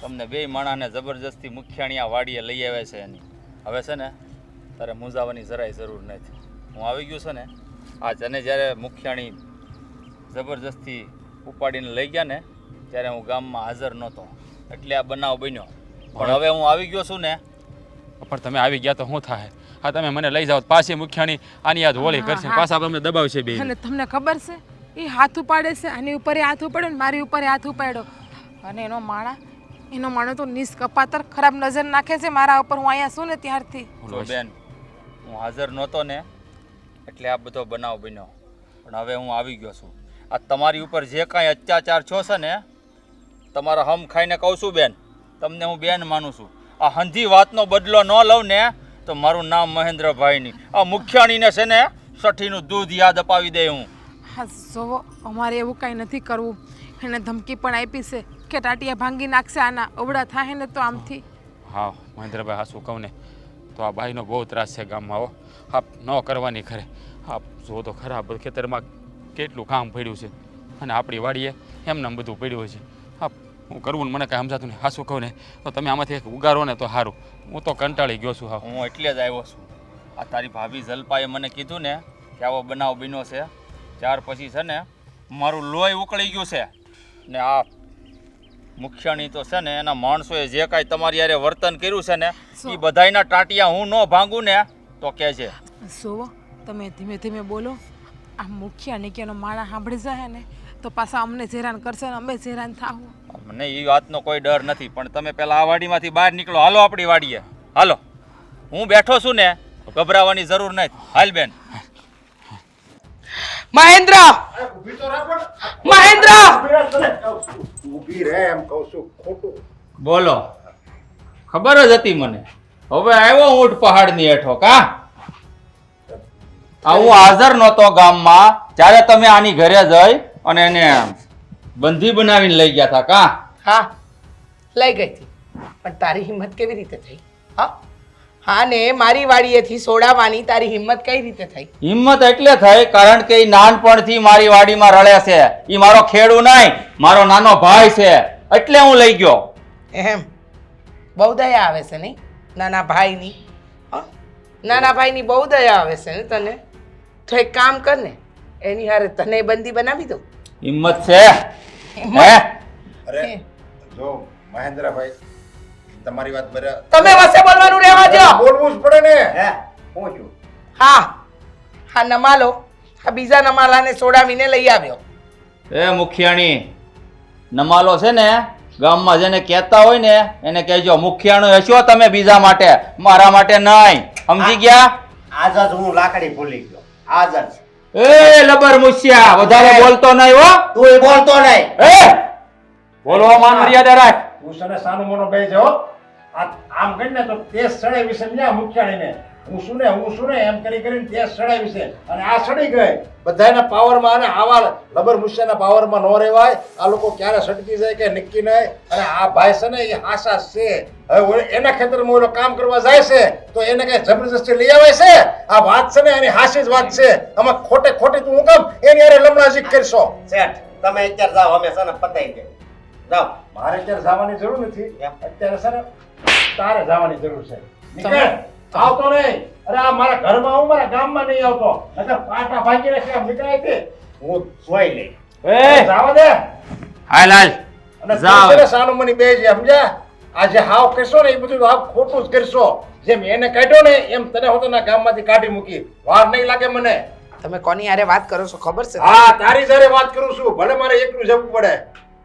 તમને બે માણાને જબરજસ્તી મુખિયાણી આ વાડીએ લઈ આવે છે એની. હવે છે ને તારે મૂંઝાવાની જરાય જરૂર નથી. હું આવી ગયો છે ને આજ, અને જ્યારે મુખિયાણી જબરજસ્તી ઉપાડીને લઈ ગયા ને ત્યારે હું ગામમાં હાજર નહોતો, એટલે આ બનાવ બન્યો. પણ હવે હું આવી ગયો છું ને. પણ તમે આવી ગયા તો શું થાય? હા તમે મને લઈ જાઓ, પાછી મુખિયાણી આની યાદ હોળી કરશે, પાછા અમને દબાવશે બે. અને તમને ખબર છે એ હાથ ઉપાડે છે, આની ઉપર હાથ ઉપાડ્યો ને મારી ઉપર હાથ ઉપાડ્યો. અને એનો માણો તો નિષ્કપાતર ખરાબ નજર નાખે છે મારા ઉપર. હું અહીંયા છું ને ત્યારથી. જો બેન, હું હાજર નહોતો ને એટલે આ બધો બનાવ બન્યો. પણ હવે હું આવી ગયો છું. આ તમારી ઉપર જે કાંઈ અત્યાચાર છો છે ને, તમારા હમ ખાઈને કહું છું બેન, તમને હું બેન માનું છું. આ હંધી વાતનો બદલો ન લઉં ને તો મારું નામ મહેન્દ્રભાઈ નહીં, આ મુખિયાણીને છે ને સઠીનું દૂધ યાદ અપાવી દે હું. હા જોવો, અમારે એવું કાંઈ નથી કરવું. એને ધમકી પણ આપી છે કે ટાટિયા ભાંગી નાખશે આના, અવડા થાય ને તો આમથી. હા મહેન્દ્રભાઈ હા શું કહું ને, તો આ બાઈનો બહુ ત્રાસ છે ગામમાં. હો હા ન કરવાની ખરે. હા જો તો ખરાબ ખેતરમાં કેટલું કામ પડ્યું છે અને આપણી વાડીએ એમને બધું પડ્યું છે. હા હું કરવું ને મને કાંઈ સમજાતું નહીં. હા શું કહું ને, તો તમે આમાંથી એક ઉગારો ને તો સારું. હું તો કંટાળી ગયો છું. હા હું એટલે જ આવ્યો છું. આ તારી ભાભી જલપાએ મને કીધું ને કે આવો બનાવ બન્યો છે, ત્યાર પછી છે ને મારું લોહી ઉકળી ગયું છે. ને આ મુખિયાણી તો છે ને એના માણસોએ જે કાંઈ તમારી યારે વર્તન કર્યું છે ને એ બધાયના ટાંટિયા હું ન ભાંગું ને તો કહે છે. જોવો તમે ધીમે ધીમે બોલો. આ મુખિયા નિક્યાનો માણા સાંભળી જાય ને તો પાછા અમને હેરાન કરશે ને અમે હેરાન થાવું. મને એ વાતનો કોઈ ડર નથી, પણ તમે પહેલાં આ વાડીમાંથી બહાર નીકળો. હાલો આપણી વાડીએ હાલો. હું બેઠો છું ને, ગભરાવાની જરૂર નથી. હાલ બેન. મહેન્દ્ર! ઊભી તો રાખ પણ. મહેન્દ્ર! ઊભી રહે એમ કહું છું, ખોટું. બોલો. ખબર જ હતી મને. હવે આવ્યો ઊંટ પહાડની હેઠો કા? આ હું હાજર નહોતો ગામમાં જ્યારે તમે આની ઘરે જઈ અને એને બંધી બનાવીને લઈ ગયા હતા કા? હા, લઈ ગઈ હતી. પણ તારી હિંમત કેવી રીતે થઈ? હા ને મારી વાડીએથી સોડાવવાની તારી હિંમત કઈ રીતે થઈ? હિંમત એટલે થઈ કારણ કે એ નાનપણથી મારી વાડીમાં રળે છે. એ મારો ખેડૂ નહીં, મારો નાનો ભાઈ છે, એટલે હું લઈ ગયો. એમ બહુ દયા આવે છે નહીં નાના ભાઈની? નાના ભાઈની બહુ દયા આવે છે ને તને? તો એક કામ કર ને, એની હારે તને બંદી બનાવી દો. હિંમત છે હે? અરે જો મહેન્દ્રભાઈ, તમારી વાત બરાબર. તમે વસે બોલવાનું રહેવા દો. બોલવું જ પડે ને. હે હું છું. હા નમાલો આ બીજા નમાલાને સોડાવીને લઈ આવ્યો. એ મુખિયાણી, નમાલો છે ને ગામમાં જેને કહેતા હોય ને એને કહેજો મુખિયાણું હશો તમે બીજા માટે, મારા માટે નહીં. સમજી ગયા? આજ જ હું લાકડી ભૂલી ગયો. આજ જ. એ લબર મુસિયા, વધારે બોલતો નહીં હો. તું એ બોલતો નહીં. એ બોલવા માન મર્યાદા રાખ. તું સને સાનો મોનો બે જો. આમ કરીને તો તે સ્થળે વિશે ન્યા મુખિયાણીને હું શું ને એમ કરીને તે સડાવી છે અને આ સડી ગઈ બધાના પાવરમાં અને આવા લબર મુસ્યાના પાવરમાં ન રહેવાય. આ લોકો ક્યારે સટકી જાય કે નક્કી નહીં. અને આ ભાઈ છે ને એ હાસા છે. હવે એના ખેતરમાં ઓલો કામ કરવા જાય છે તો એને કઈ જબરજસ્તી લઈ આવે છે? આ વાત છે ને એની હાસી જ વાત છે. આમાં ખોટે ખોટી તું હું કામ એની હારે લમણાજી કરશો? શેઠ તમે અત્યારે જાઓ, અમે છે ને પતાઈ દે. જાઓ. મારે અત્યારે જવાની જરૂર નથી. અત્યારે છે ને તારે જવાની જરૂર છે. નીકળ. આવતો નહીં. અરે આ મારા ઘરમાં હું મારા ગામમાં નહીં આવતો. નકર પાટા ભાગીને કેમ નીકળાય તે? હું જોઈ લઈ. જાવા દે. હાલ હાલ અને જાઓ. તું છે ને સાનું મની બે છે સમજ્યા? આ જે હાવ કરશો ને એ બધું હાવ ખોટું જ કરશો. જેમ એને કાઢ્યો ને એમ તને હોતના ગામમાંથી કાઢી મૂકી. વાર નહીં લાગે મને. તમે કોની હારે વાત કરો છો ખબર છે? હા તારી સાથે વાત કરું છું. ભલે મારે એકલું જવું પડે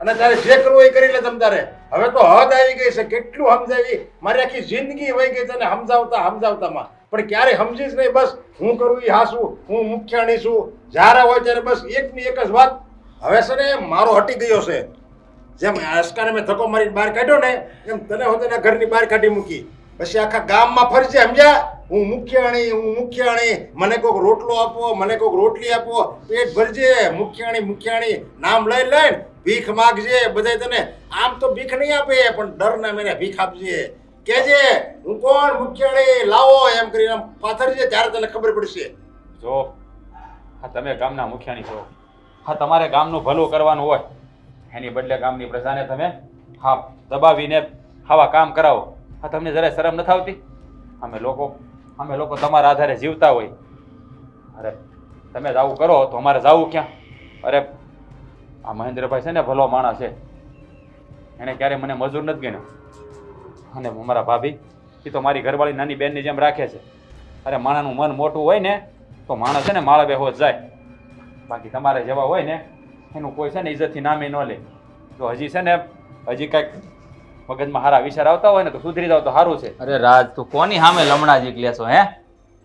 અને તારે જે કરવું એ કરી લે તમ તારે. હવે તો હદ આવી ગઈ છે. કેટલું સમજાવી, મારી આખી જિંદગી વહી ગઈ તને સમજાવતામાં. પણ ક્યારે સમજીશ નહીં. બસ હું કરું એ હાસું, હું મુખ્યાણી છું. જ્યારે હોય ત્યારે બસ એકની એક જ વાત. હવે છે ને મારો હટી ગયો છે. જેમ અસ્કાને મેં ધક્કો મારી બહાર કાઢ્યો ને એમ તને હોતેના ઘરની બહાર કાઢી મૂકી. પછી આખા ગામમાં ફરજે સમજ્યા? હું મુખ્યાણી, મને કોઈક રોટલો આપો, મને કોઈક રોટલી આપો, પેટ ભરજે. મુખ્યાણી નામ લઈને ભીખ માગજે. બધા તને આમ તો ભીખ નહીં આપે પણ ડરના મેને ભીખ આપજે. કેજે હું કોણ મુખ્યાણી લાવો એમ કરીને આમ પાથરજે ત્યારે તને ખબર પડશે. જો હા તમે ગામના મુખિયાણી છો. હા તમારે ગામનું ભલું કરવાનું હોય એની બદલે ગામની પ્રજાને તમે હા દબાવીને આવા કામ કરાવો. હા તમને જરાય શરમ નથી આવતી? અમે લોકો તમારા આધારે જીવતા હોય. અરે તમે જ આવું કરો તો અમારે જાવું ક્યાં? અરે આ મહેન્દ્રભાઈ છે ને ભલો માણસ છે. એણે ક્યારે મને મજૂર નથી ગણ્યો. અને મારા ભાભી એ તો મારી ઘરવાળી નાની બેનની જેમ રાખે છે. અરે માણાનું મન મોટું હોય ને તો માણસ છે ને માળા બેહો જાય. બાકી તમારે જેવા હોય ને એનું કોઈ છે ને ઇજ્જતથી નામે ન લે. તો હજી છે ને હજી કાંઈક મગજમાં સારા વિચાર આવતા હોય ને તો સુધરી જાવ તો સારું છે. અરે રાજ તું કોની સામે લમણા જીક લેશો હે?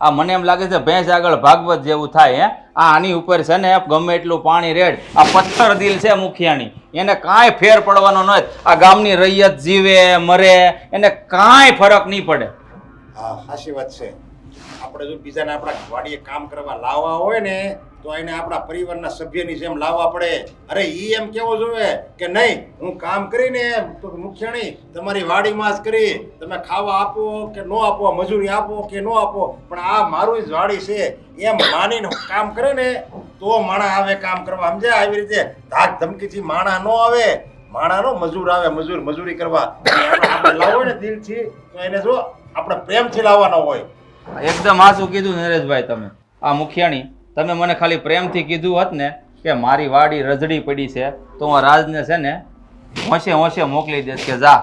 આ મને એમ લાગે છે ભેંસ આગળ ભાગવત જેવું થાય હે. આ આની ઉપર છે ને ગમે એટલું પાણી રેડ, આ પથ્થર દિલ છે મુખિયાણી, એને કાંઈ ફેર પડવાનો નથી. આ ગામની રૈયત જીવે મરે એને કાંઈ ફરક નહીં પડે. હા સાચી વાત છે. આપણે જો બીજાને આપણા વાડીએ કામ કરવા લાવવા હોય ને તો એને આપણા પરિવારના સભ્યની જેમ લાવવા પડે. અરે ઈ એમ કેવો જોઈએ કે નહીં હું કામ કરીને તો મુખ્યાણી તમારી વાડીમાં જ કરી તમે ખાવા આપો કે ન આપો, મજૂરી આપો કે ન આપો, પણ આ મારું જ વાડી છે એમ માનીને કામ કરે ને તો માણા આવે કામ કરવા. સમજ્યા? આવી રીતે ધાક ધમકીથી માણા ન આવે. માણાનો મજૂર આવે, મજૂરી કરવા. આપણે લાવો ને દિલથી તો એને જો આપણે પ્રેમથી લાવવાનો હોય. એકદમ આસું કીધું નરેશભાઈ તમે. આ મુખિયાણી તમે મને ખાલી પ્રેમથી કીધું હોત ને કે મારી વાડી રજડી પડી છે તો હું રાજને છે ને હોંશે મોકલી દઈશ કે જા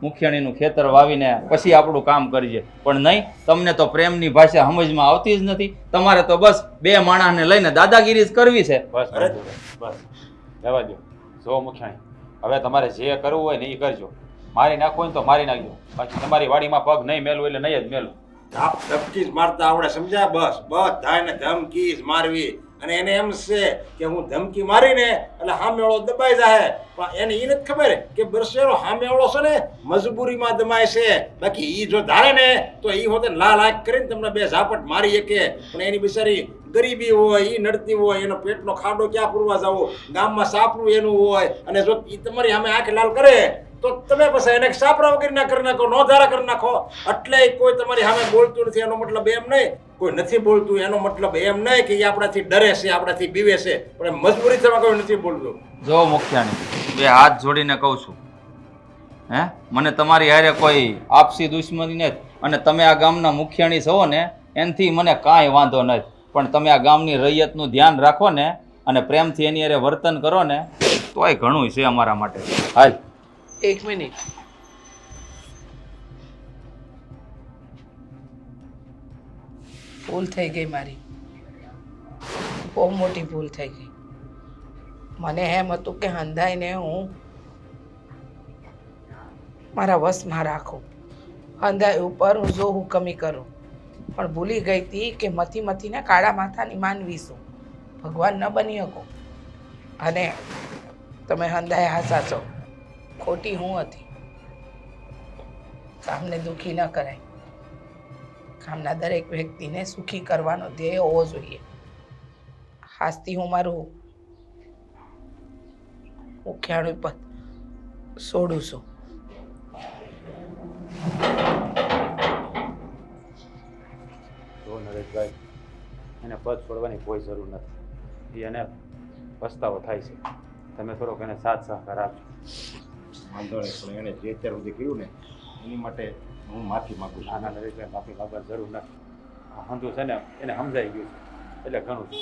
મુખિયાણીનું ખેતર વાવીને પછી આપણું કામ કરીએ. પણ નહીં, તમને તો પ્રેમની ભાષા સમજમાં આવતી જ નથી. તમારે તો બસ બે માણસને લઈને દાદાગીરી જ કરવી છે. બસ રહેવા દો. જો મુખિયાણી હવે તમારે જે કરવું હોય ને એ કરજો. મારી નાખવું હોય ને તો મારી નાખજો. બાકી તમારી વાડીમાં પગ નહીં મેલું એટલે નહીં જ મેલું. ધમકી જ મારતા આવડે. સમજ્યા? બસ બધાને ધમકી જ મારવી. અને એને એમ છે કે હું ધમકી મારીને એટલે સામેવાળો દબાઈ જાય. પણ એને એ નથી ખબર કે બરસેરો સામેવાળો છે ને મજબૂરીમાં દમાય છે. બાકી એ જો ધારે ને તો એ હોતે લાલ આંખ કરીને તમને બે ઝાપટ મારી શકે. પણ એની બિચારી ગરીબી હોય, એ નડતી હોય, એનો પેટનો ખાડો ક્યાં પૂરવા જવો, ગામમાં સાપરું એનું હોય, અને જો એ તમારી સામે આંખ લાલ કરે તો તમે પછી એને સાપરા વગર ના કરી નાખો, નો ધારા કરી નાખો. એટલે કોઈ તમારી સામે બોલતું નથી એનો મતલબ એમ નહીં, કોઈ નથી બોલતું એનો મતલબ એમ નહીં કે એ આપણાથી ડરે છે, આપણાથી બીવે છે, પણ મજબૂરી થવા કોઈ નથી બોલતું. જો મુખિયાણી બે હાથ જોડીને કહું છું, હે મને તમારી હારે કોઈ આપસી દુશ્મની નથી. અને તમે આ ગામના મુખિયાણી છો ને એનાથી મને કાંઈ વાંધો નથી. પણ તમે આ ગામની રૈયતનું ધ્યાન રાખો ને અને પ્રેમથી એની હારે વર્તન કરો ને તોય ઘણું છે અમારા માટે. હાલ એક મિનિટ. ભૂલ થઈ ગઈ મારી, બહુ મોટી ભૂલ થઈ ગઈ. મને એમ હતું કે હંધાઈને હું મારા વશમાં રાખું, હંધાઈ ઉપર હું જો હુકમી કરું. પણ ભૂલી ગઈ હતી કે મથીને કાળા માથાની માનવી છું, ભગવાન ન બની શકું. અને તમે હંધાઈ હાસા છો, ખોટી હું હતી. કામને દુઃખી ન કરાય, ગામના દરેક વ્યક્તિને સુખી કરવાનો ધ્યેય હોવો જોઈએ. હાસ્તી હું મારું મુખ્યાણું પદ છોડું છું. જો નરેશભાઈ, એને પદ છોડવાની કોઈ જરૂર નથી. એને પસ્તાવો થાય છે. તમે થોડોક એને સાથ સહકાર આપજો. વાંધો નહીં, પણ એણે જે અત્યાર સુધી કર્યું ને એની માટે હું માફી માગું છું. નાના નરેશભાઈ, માફી માગવાની જરૂર નથી. આ હંધું છે ને એને સમજાઈ ગયું છે એટલે ઘણું છે.